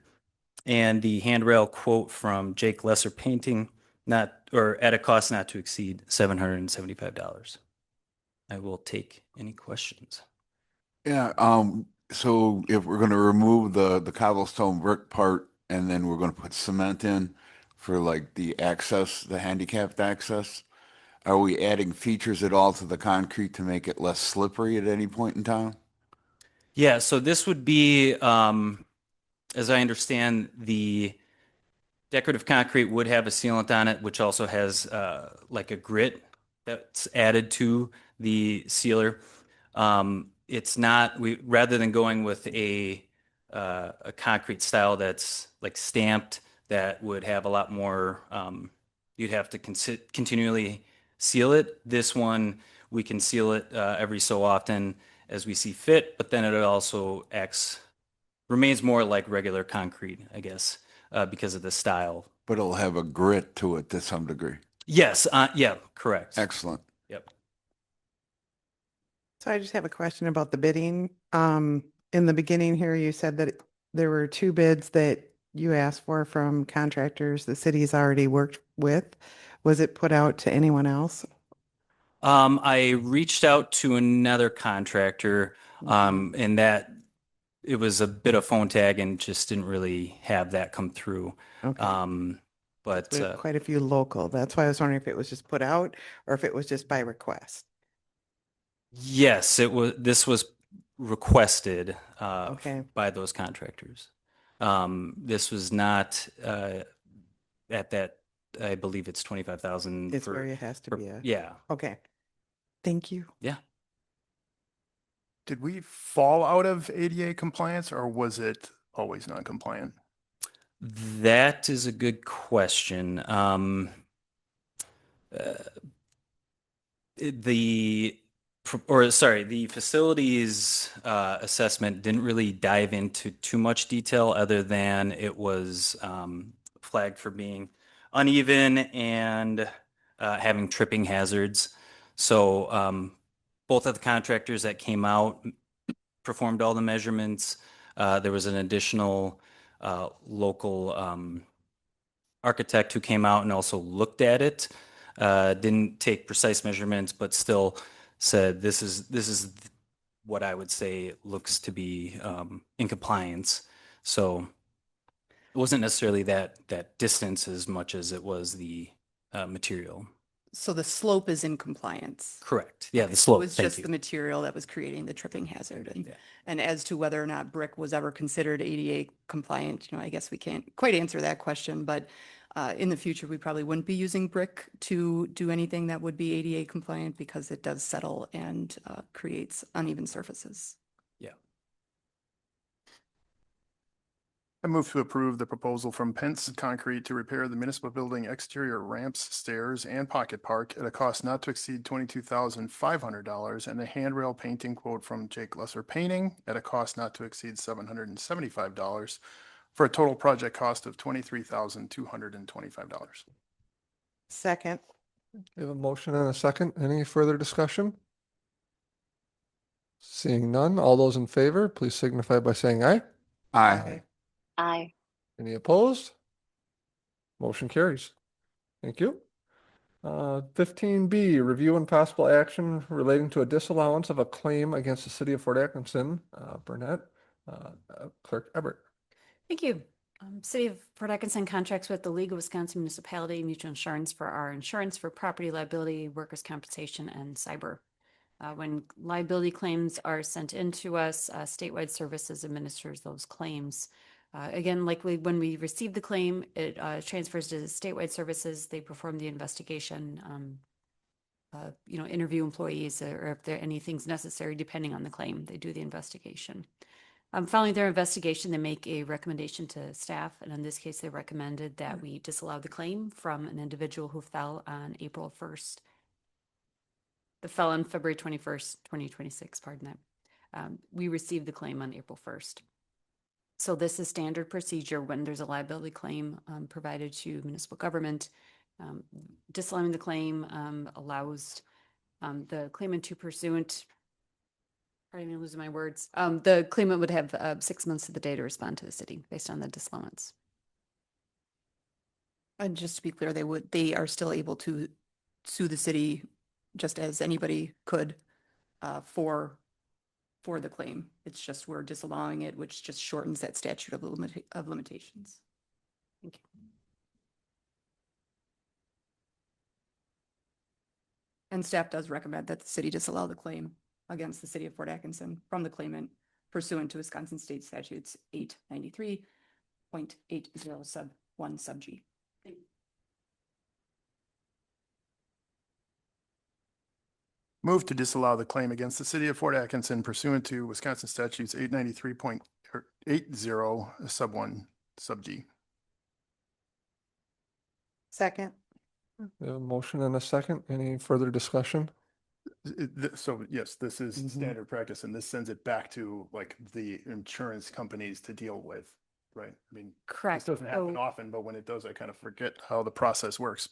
and the handrail quote from Jake Lesser Painting at a cost not to exceed $775. I will take any questions. Yeah, so if we're gonna remove the cobblestone brick part and then we're gonna put cement in for like the access, the handicapped access, are we adding features at all to the concrete to make it less slippery at any point in time? Yeah, so this would be, as I understand, the decorative concrete would have a sealant on it, which also has like a grit that's added to the sealer. It's not, rather than going with a concrete style that's like stamped, that would have a lot more, you'd have to continually seal it. This one, we can seal it every so often as we see fit, but then it also remains more like regular concrete, I guess, because of the style. But it'll have a grit to it to some degree. Yes, yeah, correct. Excellent. Yep. So I just have a question about the bidding. In the beginning here, you said that there were 2 bids that you asked for from contractors the city's already worked with. Was it put out to anyone else? I reached out to another contractor, and that it was a bit of phone tag and just didn't really have that come through. Okay. But We have quite a few local. That's why I was wondering if it was just put out or if it was just by request. yes, this was requested Okay. by those contractors. This was not at that, I believe it's 25,000 It's where it has to be. yeah. Okay. Thank you. Yeah. Did we fall out of ADA compliance or was it always non-compliant? That is a good question. The facilities assessment didn't really dive into too much detail other than it was flagged for being uneven and having tripping hazards. So both of the contractors that came out performed all the measurements. There was an additional local architect who came out and also looked at it. Didn't take precise measurements, but still said this is what I would say looks to be in compliance. So it wasn't necessarily that distance as much as it was the material. So the slope is in compliance. Correct. Yeah, the So slope. it was Thank just you. the material that was creating the tripping hazard. Yeah. And as to whether or not brick was ever considered ADA compliant, I guess we can't quite answer that question, but in the future, we probably wouldn't be using brick to do anything that would be ADA compliant because it does settle and creates uneven surfaces. Yeah. I move to approve the proposal from Pence Concrete to repair the municipal building exterior ramps, stairs, and pocket park at a cost not to exceed $22,500 and the handrail painting quote from Jake Lesser Painting at a cost not to exceed $775 for a total project cost of $23,225. Second. We have a motion and a second. Any further discussion? Seeing none, all those in favor, please signify by saying aye. Aye. Aye. Any opposed? Motion carries. Thank you. 15B, review and possible action relating to a disallowance of a claim against the city of Fort Atkinson. Burnett, Clerk Everett. Thank you. City of Fort Atkinson contracts with the League of Wisconsin Municipality Mutual Insurance for our insurance for property liability, workers' compensation, and cyber. When liability claims are sent in to us, statewide services administers those claims. Again, when we receive the claim, it transfers to statewide services. They perform the investigation, interview employees, or if there anything's necessary, depending on the claim, they do the investigation. Following their investigation, they make a recommendation to staff, and in this case, they recommended that we disallow the claim from an individual who fell on April 1st. That fell on February 21st, 2026, pardon that. We received the claim on April 1st. So this is standard procedure when there's a liability claim provided to municipal government. Disallowing the claim allows the claimant to pursuant, pardon me, I'm losing my words. The claimant would have 6 months of the day to respond to the city based on the disallowance. And just to be clear, they are still able to sue the city just as anybody could for the claim. It's just we're disallowing it, which just shortens that statute of limitations. Thank you. And staff does recommend that the city disallow the claim against the city of Fort Atkinson from the claimant pursuant to Wisconsin State Statutes 893.80 sub 1 sub G. Move to disallow the claim against the city of Fort Atkinson pursuant to Wisconsin statutes 893.80 sub 1 sub G. Second. We have a motion and a second. Any further discussion? So yes, this is Mhm. standard practice, and this sends it back to like the insurance companies to deal with, right? I mean, Correct. this doesn't happen So- often, but when it does, I kind of forget how the process works.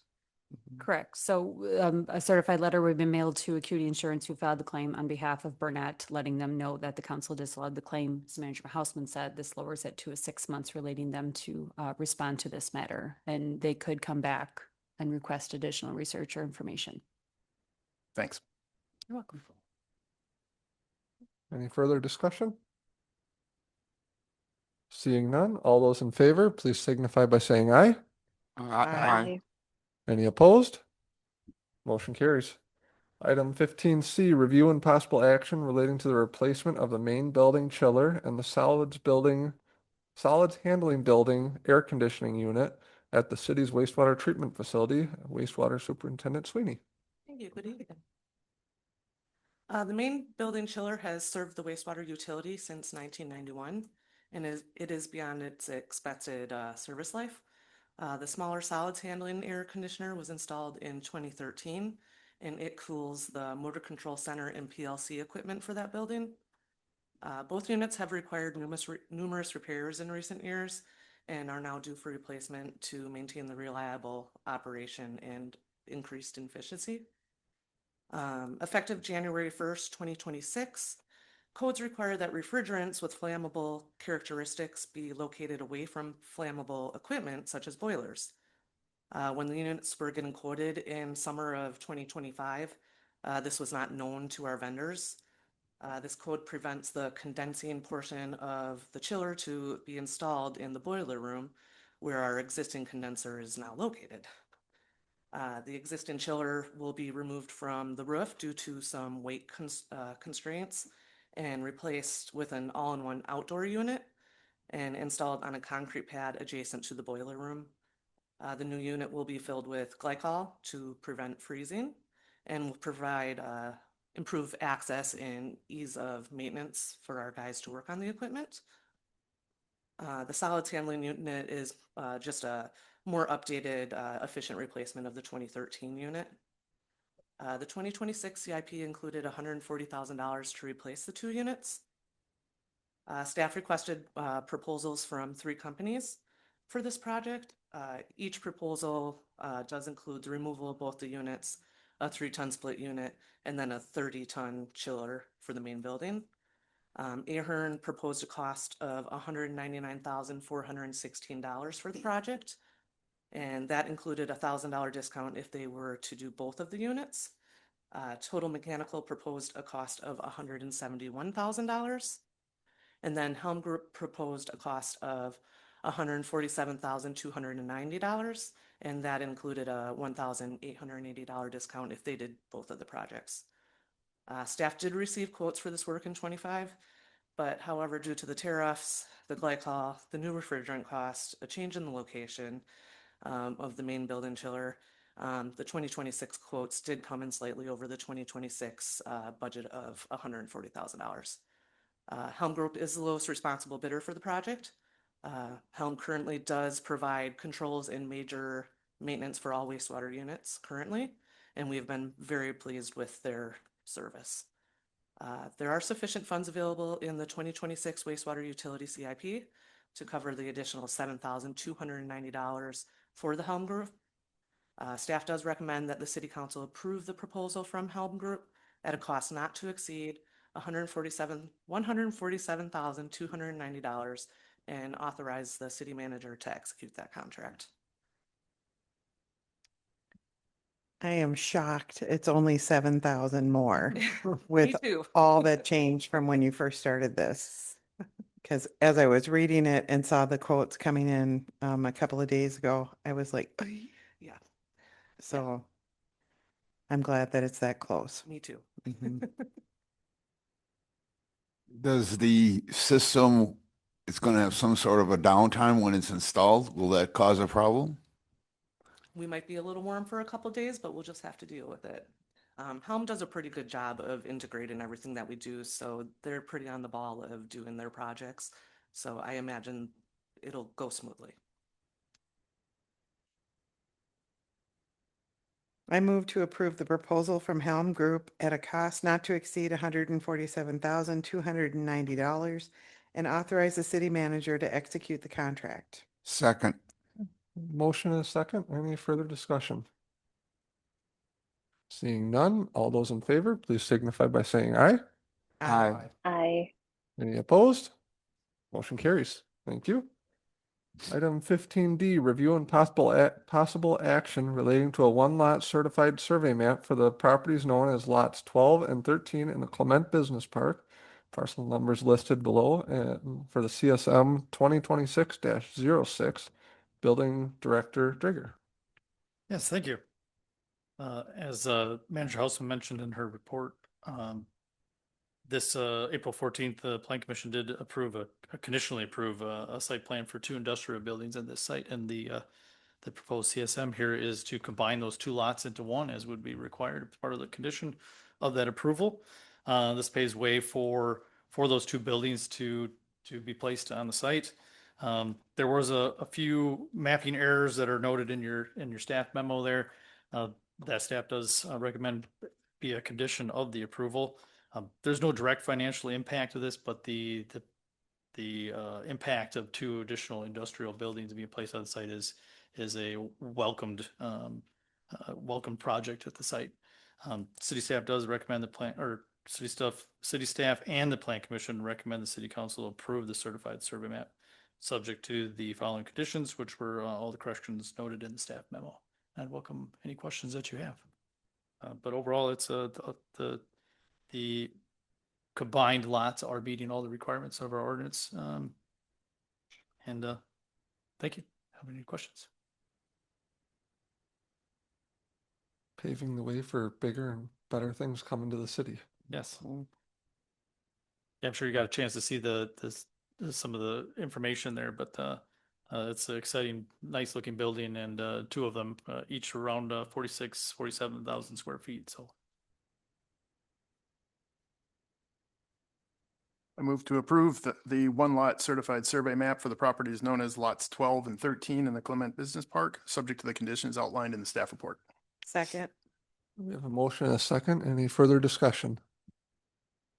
Correct. So a certified letter would be mailed to Acuity Insurance who filed the claim on behalf of Burnett, letting them know that the council disallowed the claim. As Manager Houseman said, this lowers it to 6 months, relating them to respond to this matter. And they could come back and request additional research or information. Thanks. You're welcome. Any further discussion? Seeing none, all those in favor, please signify by saying aye. Aye. Any opposed? Motion carries. Item 15C, review and possible action relating to the replacement of the main building chiller and the solids handling building air conditioning unit at the city's wastewater treatment facility. Wastewater Superintendent Sweeney. Thank you. Good evening. The main building chiller has served the wastewater utility since 1991, and it is beyond its expected service life. The smaller solids handling air conditioner was installed in 2013, and it cools the motor control center and PLC equipment for that building. Both units have required numerous repairs in recent years and are now due for replacement to maintain the reliable operation and increased efficiency. Effective January 1st, 2026, codes require that refrigerants with flammable characteristics be located away from flammable equipment such as boilers. When the units were getting quoted in summer of 2025, this was not known to our vendors. This code prevents the condensing portion of the chiller to be installed in the boiler room where our existing condenser is now located. The existing chiller will be removed from the roof due to some weight constraints and replaced with an all-in-one outdoor unit and installed on a concrete pad adjacent to the boiler room. The new unit will be filled with glycol to prevent freezing and will provide improved access and ease of maintenance for our guys to work on the equipment. The solids handling unit is just a more updated, efficient replacement of the 2013 unit. The 2026 CIP included $140,000 to replace the 2 units. Staff requested proposals from 3 companies for this project. Each proposal does include the removal of both the units a 3-ton split unit, and then a 30-ton chiller for the main building. Ahern proposed a cost of $199,416 for the project, and that included a $1,000 discount if they were to do both of the units. Total Mechanical proposed a cost of $171,000. And then Helm Group proposed a cost of $147,290, and that included a $1,880 discount if they did both of the projects. Staff did receive quotes for this work in 25, but however, due to the tariffs, the glycol, the new refrigerant cost, a change in the location of the main building chiller, the 2026 quotes did come in slightly over the 2026 budget of $140,000. Helm Group is the lowest responsible bidder for the project. Helm currently does provide controls and major maintenance for all wastewater units currently, and we've been very pleased with their service. There are sufficient funds available in the 2026 wastewater utility CIP to cover the additional $7,290 for the Helm Group. Staff does recommend that the City Council approve the proposal from Helm Group at a cost not to exceed $147,290 and authorize the city manager to execute that contract. I am shocked. It's only 7,000 more with too. all that changed from when you first started this. Because as I was reading it and saw the quotes coming in a couple of days ago, I was like, Yeah, so I'm glad that it's that close. me too. Mhm. Does the system, it's going to have some sort of a downtime when it's installed? Will that cause a problem? We might be a little warm for a couple days, but we'll just have to deal with it. Helm does a pretty good job of integrating everything that we do, so they're pretty on the ball of doing their projects. So I imagine it'll go smoothly. I move to approve the proposal from Helm Group at a cost not to exceed $147,290 and authorize the city manager to execute the contract. Second. Motion and a second. Any further discussion? Seeing none, all those in favor, please signify by saying aye. Aye. Aye. Any opposed? Motion carries. Thank you. Item 15D, review and possible action relating to a one-lot certified survey map for the properties known as lots 12 and 13 in the Clement Business Park. Parcel numbers listed below for the CSM 2026-06. Building Director Drigger. Yes, thank you. As Manager Houseman mentioned in her report, this April 14th, the Plan Commission did conditionally approve a site plan for 2 industrial buildings in this site, and the proposed CSM here is to combine those 2 lots into one, as would be required as part of the condition of that approval. This paves way for those 2 buildings to be placed on the site. There was a few mapping errors that are noted in your staff memo there. That staff does recommend be a condition of the approval. There's no direct financial impact of this, but the impact of 2 additional industrial buildings being placed on the site is a welcomed project at the site. City staff does recommend the plan, or city staff and the Plan Commission recommend the City Council approve the certified survey map, subject to the following conditions, which were all the corrections noted in the staff memo. I'd welcome any questions that you have. But overall, it's the combined lots are meeting all the requirements of our ordinance. Thank you. Have any questions? Paving the way for bigger and better things coming to the city. Yes. Yeah, I'm sure you got a chance to see some of the information there, but it's an exciting, nice looking building, and 2 of them, each around 47,000 square feet. So I move to approve the one-lot certified survey map for the properties known as lots 12 and 13 in the Clement Business Park, subject to the conditions outlined in the staff report. Second. We have a motion and a second. Any further discussion?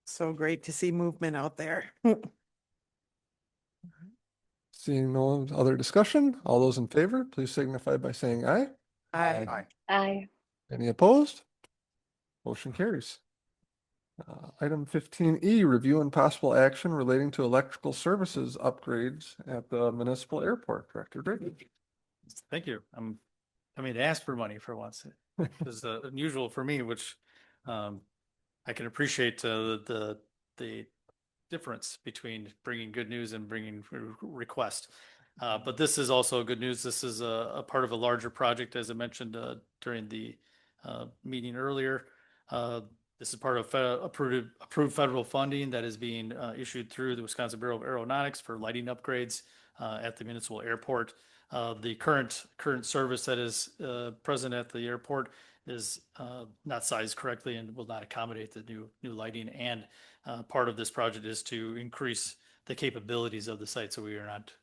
So great to see movement out there. Seeing no other discussion, all those in favor, please signify by saying aye. Aye. Aye. Any opposed? Motion carries. Item 15E, review and possible action relating to electrical services upgrades at the municipal airport. Director Drake. Thank you. I mean, to ask for money for once is unusual for me, which I can appreciate the difference between bringing good news and bringing request. But this is also good news. This is a part of a larger project, as I mentioned during the meeting earlier. This is part of approved federal funding that is being issued through the Wisconsin Bureau of Aeronautics for lighting upgrades at the municipal airport. The current service that is present at the airport is not sized correctly and will not accommodate the new lighting. And part of this project is to increase the capabilities of the site, so we are not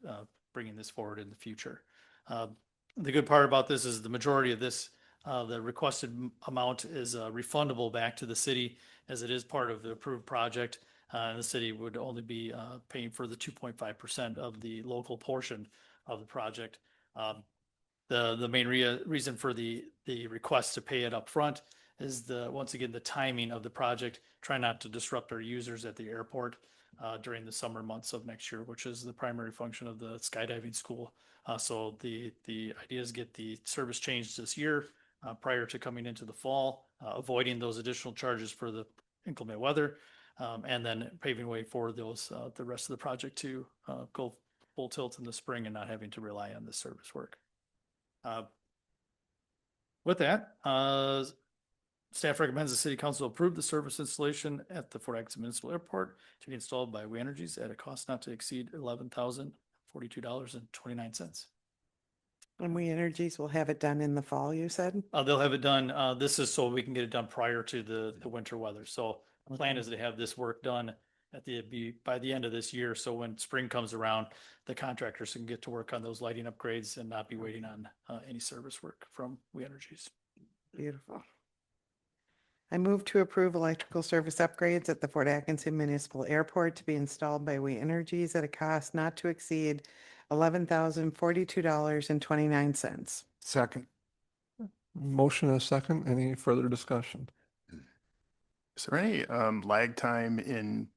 bringing this forward in the future. The good part about this is the majority of this, the requested amount is refundable back to the city, as it is part of the approved project. And the city would only be paying for the 2.5% of the local portion of the project. The main reason for the request to pay it up front is once again, the timing of the project. Try not to disrupt our users at the airport during the summer months of next year, which is the primary function of the skydiving school. So the idea is get the service changed this year prior to coming into the fall, avoiding those additional charges for the inclement weather, and then paving way for those the rest of the project to go full tilt in the spring and not having to rely on this service work. With that, staff recommends the city council approve the service installation at the Fort Atkinson Municipal Airport to be installed by We Energies at a cost not to exceed $11,042.29. And We Energies will have it done in the fall, you said? They'll have it done. This is so we can get it done prior to the winter weather. So the plan is to have this work done by the end of this year. So when spring comes around, the contractors can get to work on those lighting upgrades and not be waiting on any service work from We Energies. Beautiful. I move to approve electrical service upgrades at the Fort Atkinson Municipal Airport to be installed by We Energies at a cost not to exceed $11,042.29. Second. Motion and a second. Any further discussion? Is there any lag time in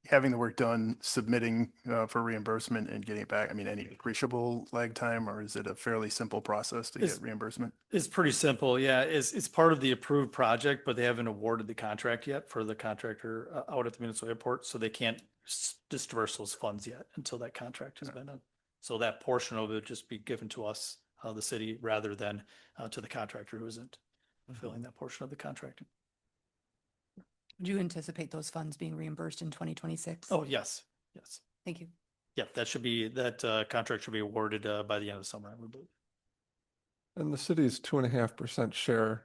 having the work done, submitting for reimbursement and getting it back? I mean, any appreciable lag time, or is it a fairly simple process to get reimbursement? It's pretty simple. Yeah, it's part of the approved project, but they haven't awarded the contract yet for the contractor out at the municipal airport. So they can't disperse those funds yet until that contract has been done. So that portion of it would just be given to us, the city, rather than to the contractor who isn't fulfilling that portion of the contract. Do you anticipate those funds being reimbursed in 2026? Oh, yes. Yes. Thank you. Yeah, that contract should be awarded by the end of the summer, I would believe. And the city's 2.5% share,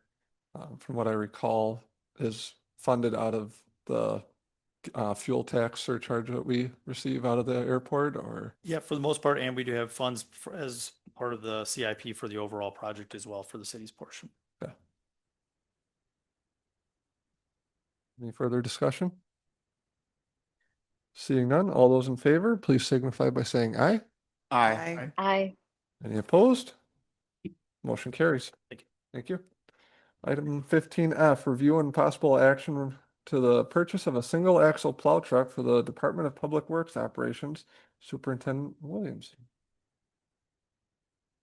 from what I recall, is funded out of the fuel tax surcharge that we receive out of the airport, or? Yeah, for the most part, and we do have funds as part of the CIP for the overall project as well for the city's portion. Yeah. Any further discussion? Seeing none, all those in favor, please signify by saying aye. Aye. Aye. Any opposed? Motion carries. Thank you. Thank you. Item 15F, review and possible action to the purchase of a single axle plow truck for the Department of Public Works Operations, Superintendent Williams.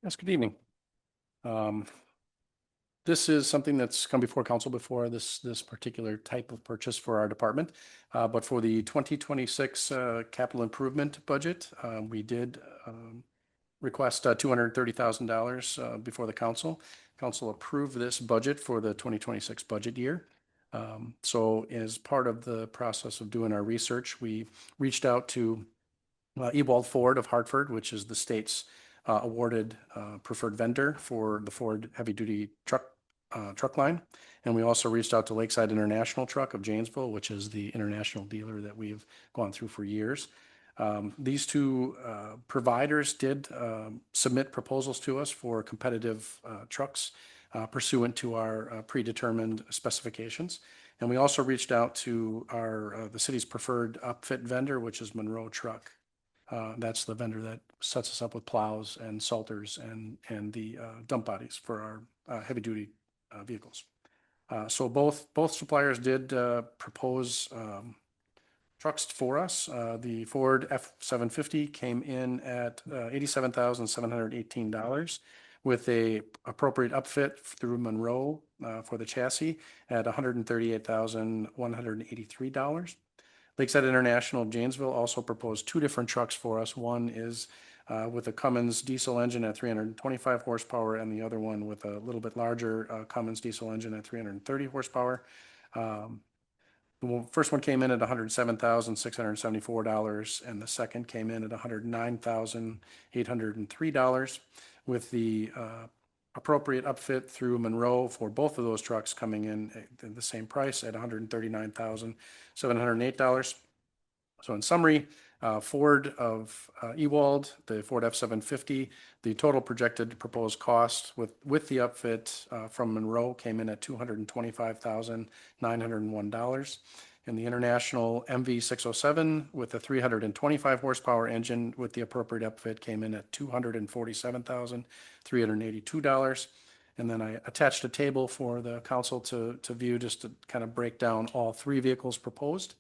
Yes, good evening. This is something that's come before council before, this particular type of purchase for our department. But for the 2026 capital improvement budget, we did request $230,000 before the council. Council approved this budget for the 2026 budget year. So as part of the process of doing our research, we reached out to Ewald Ford of Hartford, which is the state's awarded preferred vendor for the Ford heavy duty truck line. And we also reached out to Lakeside International Truck of Janesville, which is the international dealer that we've gone through for years. These two providers did submit proposals to us for competitive trucks pursuant to our predetermined specifications. And we also reached out to the city's preferred upfit vendor, which is Monroe Truck. That's the vendor that sets us up with plows and salters and the dump bodies for our heavy duty vehicles. So both suppliers did propose trucks for us. The Ford F-750 came in at $87,718 with a appropriate upfit through Monroe for the chassis at $138,183. Lakeside International of Janesville also proposed two different trucks for us. One is with a Cummins diesel engine at 325 horsepower, and the other one with a little bit larger Cummins diesel engine at 330 horsepower. The first one came in at $107,674, and the second came in at $109,803, with the appropriate upfit through Monroe for both of those trucks coming in at the same price at $139,708. So in summary, Ford of Ewald, the Ford F-750, the total projected proposed cost with the upfit from Monroe came in at $225,901. And the International MV607 with the 325 horsepower engine with the appropriate upfit came in at $247,382. And then I attached a table for the council to view, just to kind of break down all three vehicles proposed.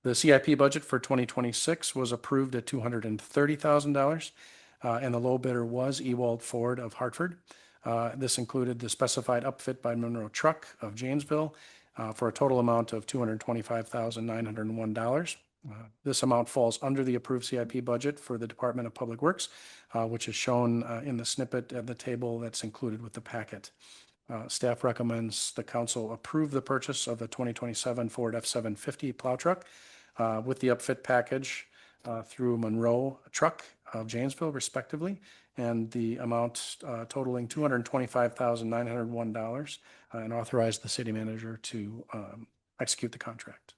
The CIP budget for 2026 was approved at $230,000, and the low bidder was Ewald Ford of Hartford. This included the specified upfit by Monroe Truck of Janesville for a total amount of $225,901. This amount falls under the approved CIP budget for the Department of Public Works, which is shown in the snippet of the table that's included with the packet. Staff recommends the council approve the purchase of the 2027 Ford F-750 plow truck with the upfit package through Monroe Truck of Janesville, respectively, and the amount totaling $225,901, and authorize the city manager to execute the contract.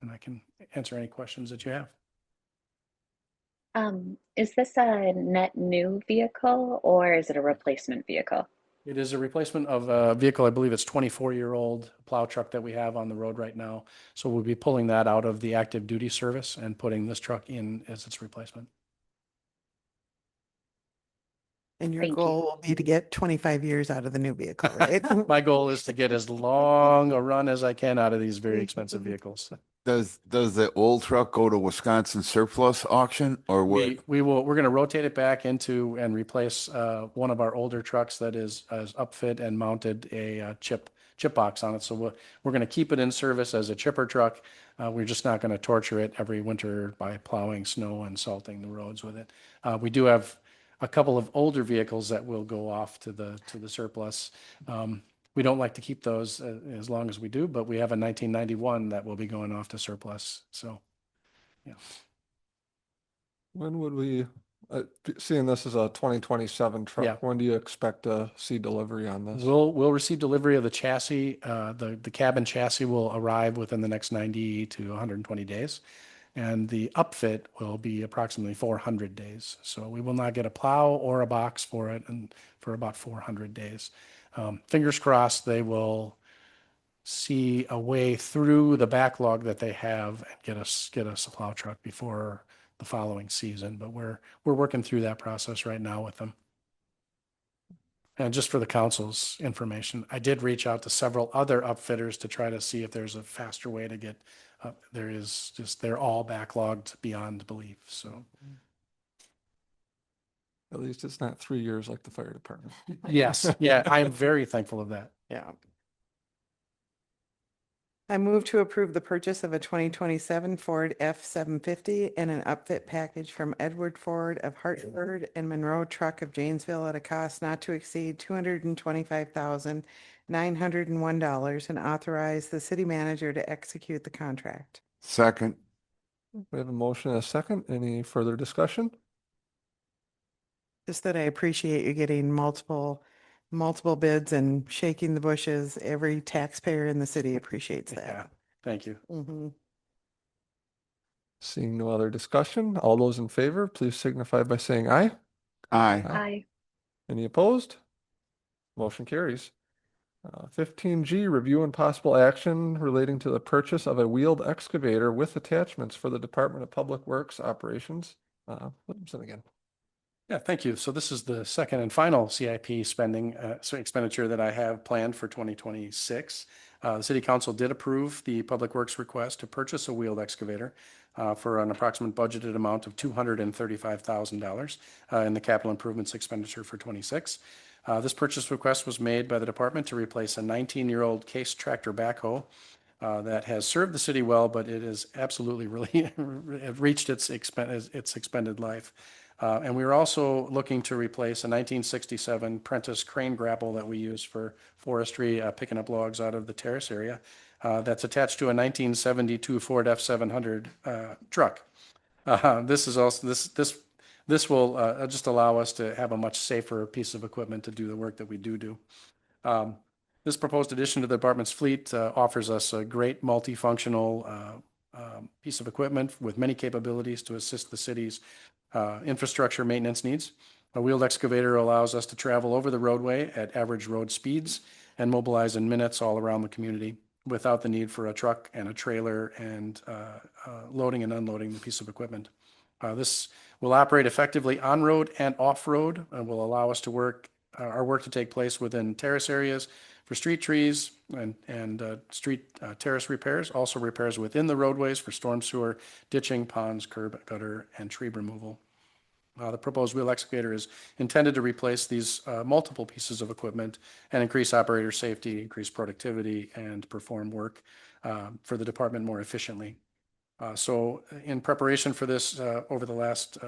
And I can answer any questions that you have. Is this a net new vehicle or is it a replacement vehicle? It is a replacement of a vehicle, I believe it's 24-year-old plow truck that we have on the road right now. So we'll be pulling that out of the active duty service and putting this truck in as its replacement. And your Thank you. goal will be to get 25 years out of the new vehicle, right? My goal is to get as long a run as I can out of these very expensive vehicles. Does the old truck go to Wisconsin surplus auction or what? We're going to rotate it back into and replace one of our older trucks that is upfit and mounted a chip box on it. So we're going to keep it in service as a chipper truck. We're just not going to torture it every winter by plowing snow and salting the roads with it. We do have a couple of older vehicles that will go off to the surplus. We don't like to keep those as long as we do, but we have a 1991 that will be going off to surplus. So, yeah. When would we, seeing this as a 2027 truck, Yeah. when do you expect to see delivery on this? We'll receive delivery of the chassis. The cabin chassis will arrive within the next 90 to 120 days. And the upfit will be approximately 400 days. So we will not get a plow or a box for it and for about 400 days. Fingers crossed they will see a way through the backlog that they have and get us a plow truck before the following season. But we're working through that process right now with them. And just for the council's information, I did reach out to several other upfitters to try to see if there's a faster way to get. They're all backlogged beyond belief. So. At least it's not 3 years like the fire department. Yes. Yeah. I am very thankful of that. Yeah. I move to approve the purchase of a 2027 Ford F-750 and an upfit package from Edward Ford of Hartford and Monroe Truck of Janesville at a cost not to exceed $225,901 and authorize the city manager to execute the contract. Second. We have a motion and a second. Any further discussion? Just that I appreciate you getting multiple bids and shaking the bushes. Every taxpayer in the city appreciates Yeah. that. Thank you. Mhm. Seeing no other discussion, all those in favor, please signify by saying aye. Aye. Aye. Any opposed? Motion carries. 15G, review and possible action relating to the purchase of a wheeled excavator with attachments for the Department of Public Works operations. Williamson again. Yeah, thank you. So this is the second and final CIP spending, expenditure that I have planned for 2026. The city council did approve the Public Works request to purchase a wheeled excavator for an approximate budgeted amount of $235,000 in the capital improvements expenditure for 26. This purchase request was made by the department to replace a 19-year-old case tractor backhoe that has served the city well, but it is absolutely really reached its expended life. And we were also looking to replace a 1967 Prentice crane grapple that we use for forestry, picking up logs out of the terrace area. That's attached to a 1972 Ford F700 truck. This is also this will just allow us to have a much safer piece of equipment to do the work that we do. This proposed addition to the department's fleet offers us a great multifunctional piece of equipment with many capabilities to assist the city's infrastructure maintenance needs. A wheeled excavator allows us to travel over the roadway at average road speeds and mobilize in minutes all around the community without the need for a truck and a trailer and loading and unloading the piece of equipment. This will operate effectively on-road and off-road and will allow us to our work to take place within terrace areas for street trees and street terrace repairs, also repairs within the roadways for storm sewer, ditching, ponds, curb, gutter, and tree removal. The proposed wheel excavator is intended to replace these multiple pieces of equipment and increase operator safety, increase productivity, and perform work for the department more efficiently. So in preparation for this, over the last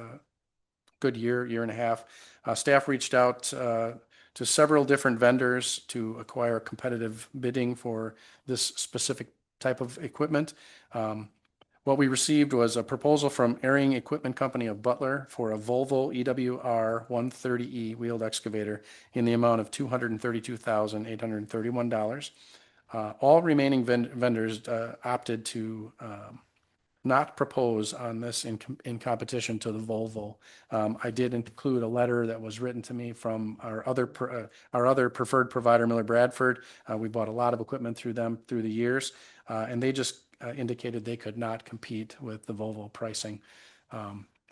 good year and a half, staff reached out to several different vendors to acquire competitive bidding for this specific type of equipment. What we received was a proposal from Airing Equipment Company of Butler for a Volvo EWR 130E wheeled excavator in the amount of $232,831. All remaining vendors opted to not propose on this in competition to the Volvo. I did include a letter that was written to me from our other preferred provider, Miller Bradford. We bought a lot of equipment through them through the years, and they just indicated they could not compete with the Volvo pricing.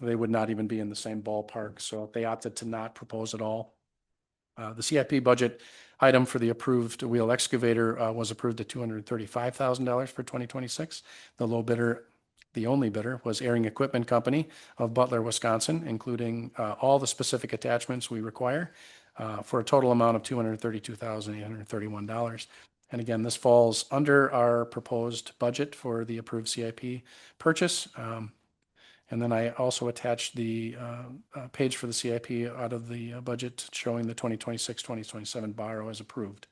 They would not even be in the same ballpark, so they opted to not propose at all. The CIP budget item for the approved wheel excavator was approved at $235,000 for 2026. The only bidder was Airing Equipment Company of Butler, Wisconsin, including all the specific attachments we require for a total amount of $232,831. And again, this falls under our proposed budget for the approved CIP purchase. And then I also attached the page for the CIP out of the budget showing the 2026-2027 borrow as approved.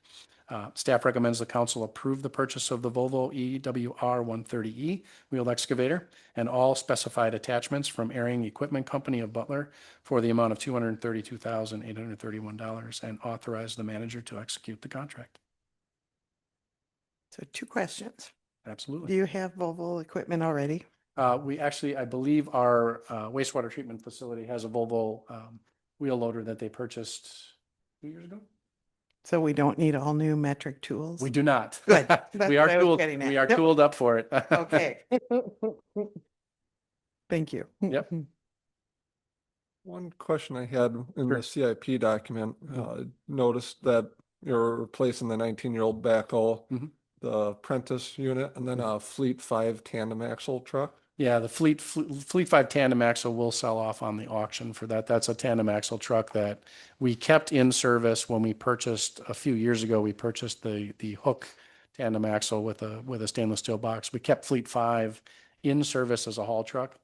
Staff recommends the council approve the purchase of the Volvo EWR 130E wheeled excavator and all specified attachments from Airing Equipment Company of Butler for the amount of $232,831 and authorize the manager to execute the contract. So 2 questions. Absolutely. Do you have Volvo equipment already? We actually, I believe our wastewater treatment facility has a Volvo wheel loader that they purchased 2 years ago. So we don't need all new metric tools? We do not. Good. That's We are what I was tooled, getting at. we are Yep. tooled up for it. Okay. Thank you. Yep. One question I had in Sure. the CIP document, noticed that you're replacing the 19-year-old backhoe, Mhm. the Prentice unit, and then a Fleet 5 tandem axle truck. Yeah, the Fleet 5 tandem axle will sell off on the auction for that. That's a tandem axle truck that we kept in service when we purchased a few years ago. We purchased the hook tandem axle with a stainless steel box. We kept Fleet 5 in service as a haul truck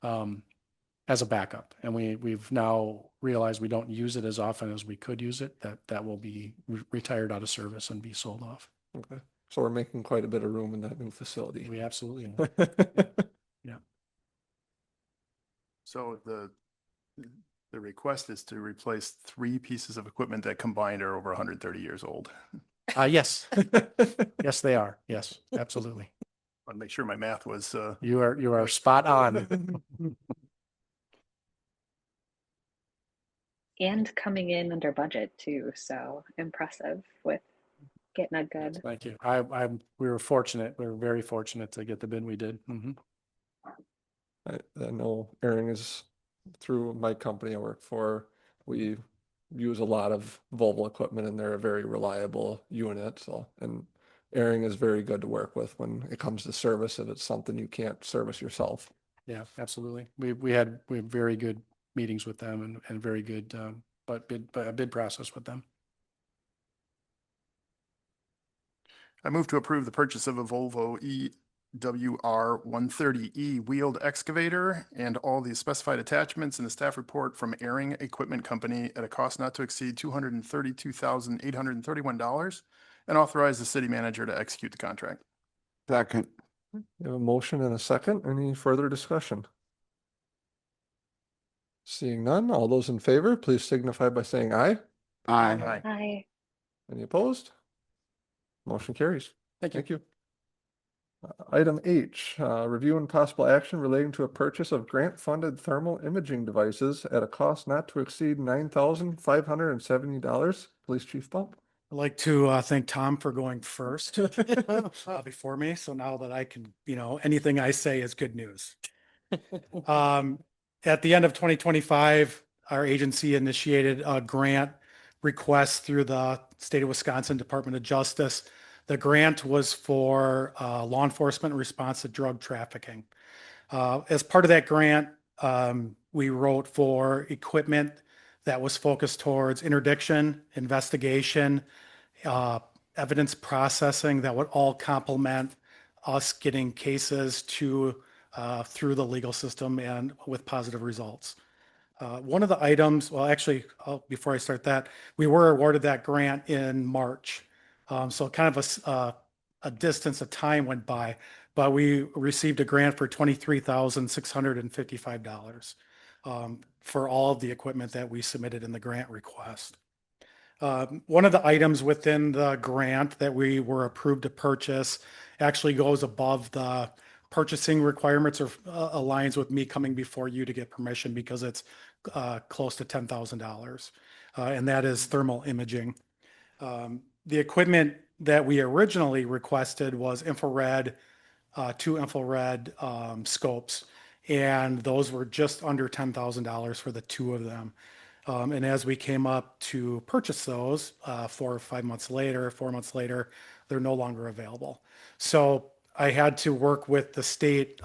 as a backup, and we've now realized we don't use it as often as we could use it. That will be retired out of service and be sold off. Okay. So we're making quite a bit of room in that new facility. We absolutely. Yeah. So the request is to replace 3 pieces of equipment that combined are over 130 years old. Yes. Yes, they are. Yes, absolutely. I want to make sure my math was. You are spot on. And coming in under budget too, so impressive with getting a good. Thank you. We were fortunate. We were very fortunate to get the bid we did. Mhm. I know Airing is through my company I work for, we use a lot of Volvo equipment and they're a very reliable unit. So, and Airing is very good to work with when it comes to service if it's something you can't service yourself. Yeah, absolutely. We had very good meetings with them and very good, bid process with them. I move to approve the purchase of a Volvo EWR 130E wheeled excavator and all the specified attachments in the staff report from Airing Equipment Company at a cost not to exceed $232,831 and authorize the city manager to execute the contract. Second. You have a motion and a second. Any further discussion? Seeing none, all those in favor, please signify by saying aye. Aye. Hi. Any opposed? Motion carries. Thank you. Thank you. Item H, review and possible action relating to a purchase of grant-funded thermal imaging devices at a cost not to exceed $9,570. Police Chief Bump. I'd like to thank Tom for going first before me. So now that I can, anything I say is good news. At the end of 2025, our agency initiated a grant request through the state of Wisconsin Department of Justice. The grant was for law enforcement response to drug trafficking. As part of that grant, we wrote for equipment that was focused towards interdiction, investigation, evidence processing that would all complement us getting cases through the legal system and with positive results. One of the items, well, actually, before I start that, we were awarded that grant in March. So kind of a distance of time went by, but we received a grant for $23,655 for all of the equipment that we submitted in the grant request. One of the items within the grant that we were approved to purchase actually goes above the purchasing requirements or aligns with me coming before you to get permission because it's close to $10,000. And that is thermal imaging. The equipment that we originally requested was infrared, 2 infrared scopes, and those were just under $10,000 for the 2 of them. And as we came up to purchase those 4 or 5 months later, 4 months later, they're no longer available. So I had to work with the state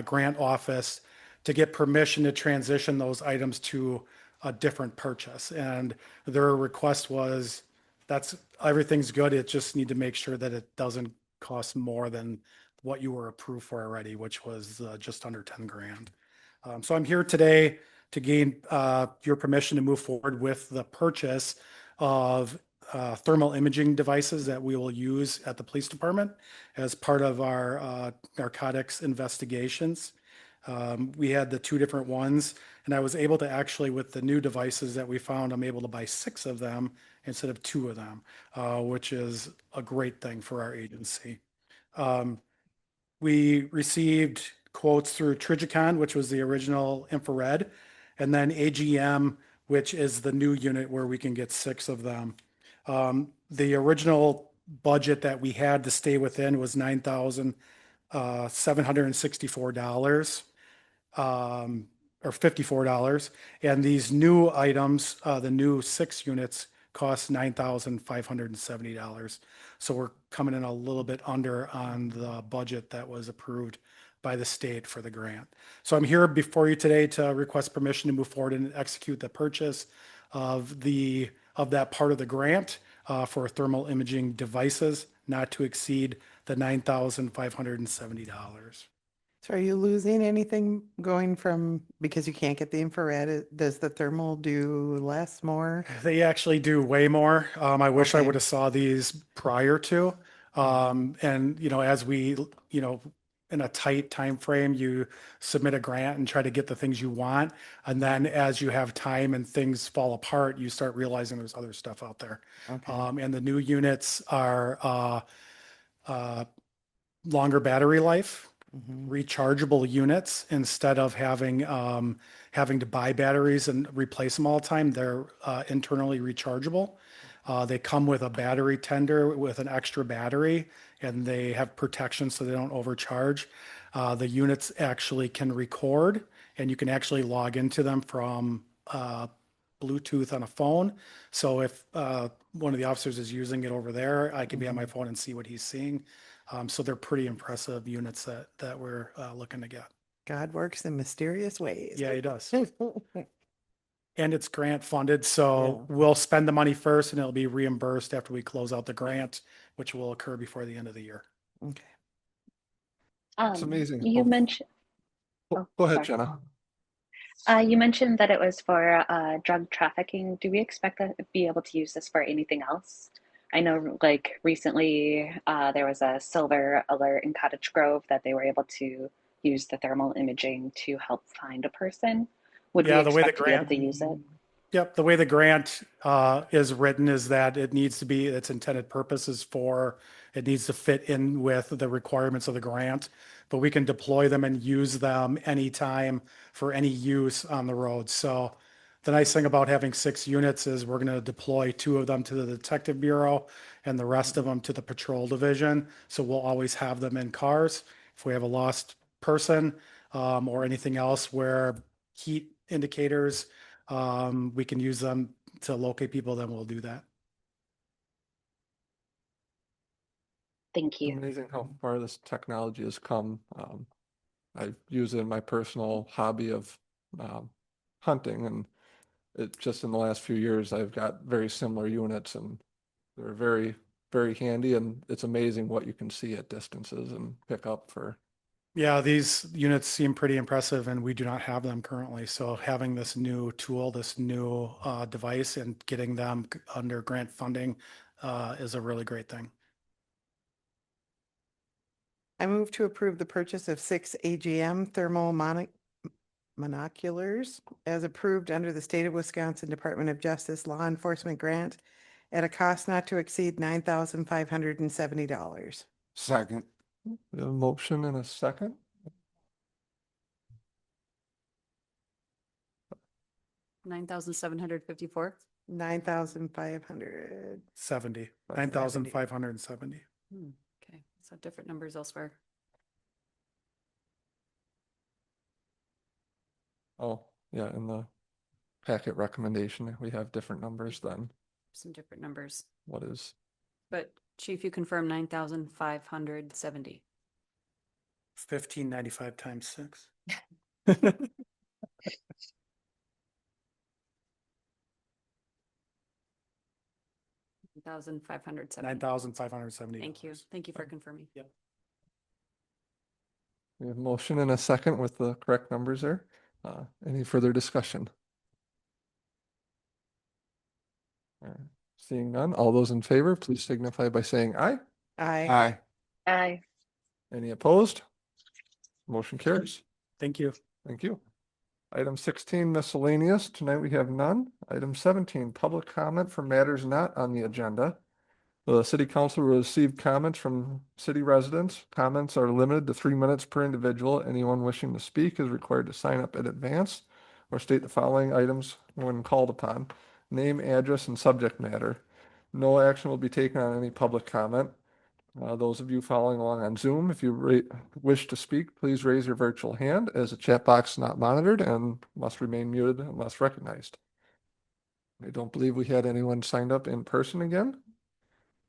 grant office to get permission to transition those items to a different purchase. And their request was, everything's good. It just need to make sure that it doesn't cost more than what you were approved for already, which was just under 10 grand. So I'm here today to gain your permission to move forward with the purchase of thermal imaging devices that we will use at the police department as part of our narcotics investigations. We had the 2 different ones, and I was able to actually, with the new devices that we found, I'm able to buy 6 of them instead of 2 of them, which is a great thing for our agency. We received quotes through Trigicon, which was the original infrared, and then AGM, which is the new unit where we can get 6 of them. The original budget that we had to stay within was $9,764 or $54. And these new items, the new 6 units, cost $9,570. So we're coming in a little bit under on the budget that was approved by the state for the grant. So I'm here before you today to request permission to move forward and execute the purchase of that part of the grant for thermal imaging devices, not to exceed the $9,570. So are you losing anything going from, because you can't get the infrared, does the thermal do less, more? They actually do way more. I wish I Okay. would have saw these prior to. And, as we, in a tight time frame, you submit a grant and try to get the things you want. And then as you have time and things fall apart, you start realizing there's other stuff out there. Okay. And the new units are longer battery life, rechargeable units instead of having to buy batteries and replace them all the time. They're internally rechargeable. They come with a battery tender with an extra battery, and they have protection so they don't overcharge. The units actually can record and you can actually log into them from Bluetooth on a phone. So if one of the officers is using it over there, I can be on my phone and see what he's seeing. So they're pretty impressive units that we're looking to get. God works in mysterious ways. Yeah, he does. And it's grant funded, so Yeah. we'll spend the money first and it'll be reimbursed after we close out the grant, which will occur before the end of the year. Okay. It's amazing. You how- mentioned, Go ahead, sorry. Jenna. You mentioned that it was for drug trafficking. Do we expect to be able to use this for anything else? I know, like recently, there was a silver alert in Cottage Grove that they were able to use the thermal imaging to help find a person. Would we Yeah, the way the expect to be able grant, to use it? yep, the way the grant is written is that it needs to be, its intended purpose is for, it needs to fit in with the requirements of the grant, but we can deploy them and use them anytime for any use on the road. So the nice thing about having 6 units is we're going to deploy 2 of them to the Detective Bureau and the rest of them to the Patrol Division. So we'll always have them in cars. If we have a lost person or anything else where heat indicators, we can use them to locate people, then we'll do that. Thank you. Amazing how far this technology has come. I use it in my personal hobby of hunting, and it just in the last few years I've got very similar units, and they're very, very handy, and it's amazing what you can see at distances and pick up for. Yeah, these units seem pretty impressive and we do not have them currently. So having this new tool, this new device and getting them under grant funding is a really great thing. I move to approve the purchase of 6 AGM thermal monoculars as approved under the State of Wisconsin Department of Justice Law Enforcement Grant at a cost not to exceed $9,570. Second. We have a motion and a second. $9,754. 9,500. 70, 9,570. Okay, so different numbers elsewhere. Oh, yeah, in the packet recommendation, we have different numbers than Some different numbers, what is. but Chief, you confirm 9,570. 1595 times 6. 9,570. 9,570. Thank you. Thank you for confirming. Yep. We have a motion and a second with the correct numbers there. Any further discussion? All right. Seeing none, all those in favor, please signify by saying aye. Aye. Aye. Aye. Any opposed? Motion carries. Thank you. Thank you. Item 16 miscellaneous. Tonight we have none. Item 17 public comment for matters not on the agenda. The city council will receive comments from city residents. Comments are limited to 3 minutes per individual. Anyone wishing to speak is required to sign up in advance or state the following items when called upon: name, address, and subject matter. No action will be taken on any public comment. Those of you following along on Zoom, if you wish to speak, please raise your virtual hand, as the chat box is not monitored and must remain muted unless recognized. I don't believe we had anyone signed up in person again.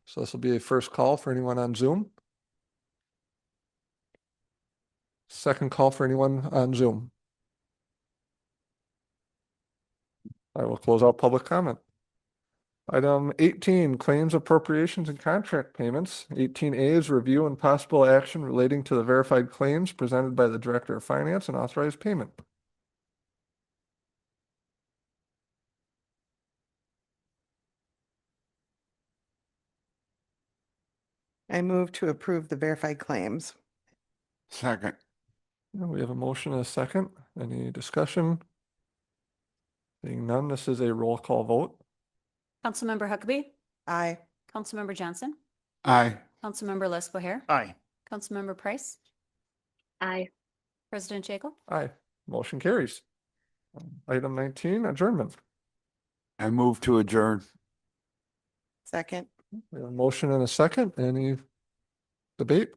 So this will be a first call for anyone on Zoom. Second call for anyone on Zoom. I will close out public comment. Item 18, claims, appropriations, and contract payments. 18A is review and possible action relating to the verified claims presented by the Director of Finance and authorized payment. I move to approve the verified claims. Second. And we have a motion and a second. Any discussion? Being none, this is a roll call vote. Councilmember Huckabee. Aye. Councilmember Johnson. Aye. Councilmember Les Bohaire. Aye. Councilmember Price. Aye. President Jekyll. Aye. Motion carries. Item 19, adjournment. I move to adjourn. Second. We have a motion and a second. Any debate?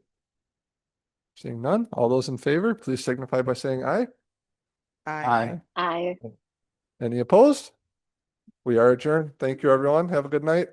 Seeing none, all those in favor, please signify by saying aye. Aye. Aye. Any opposed? We are adjourned. Thank you, everyone. Have a good night.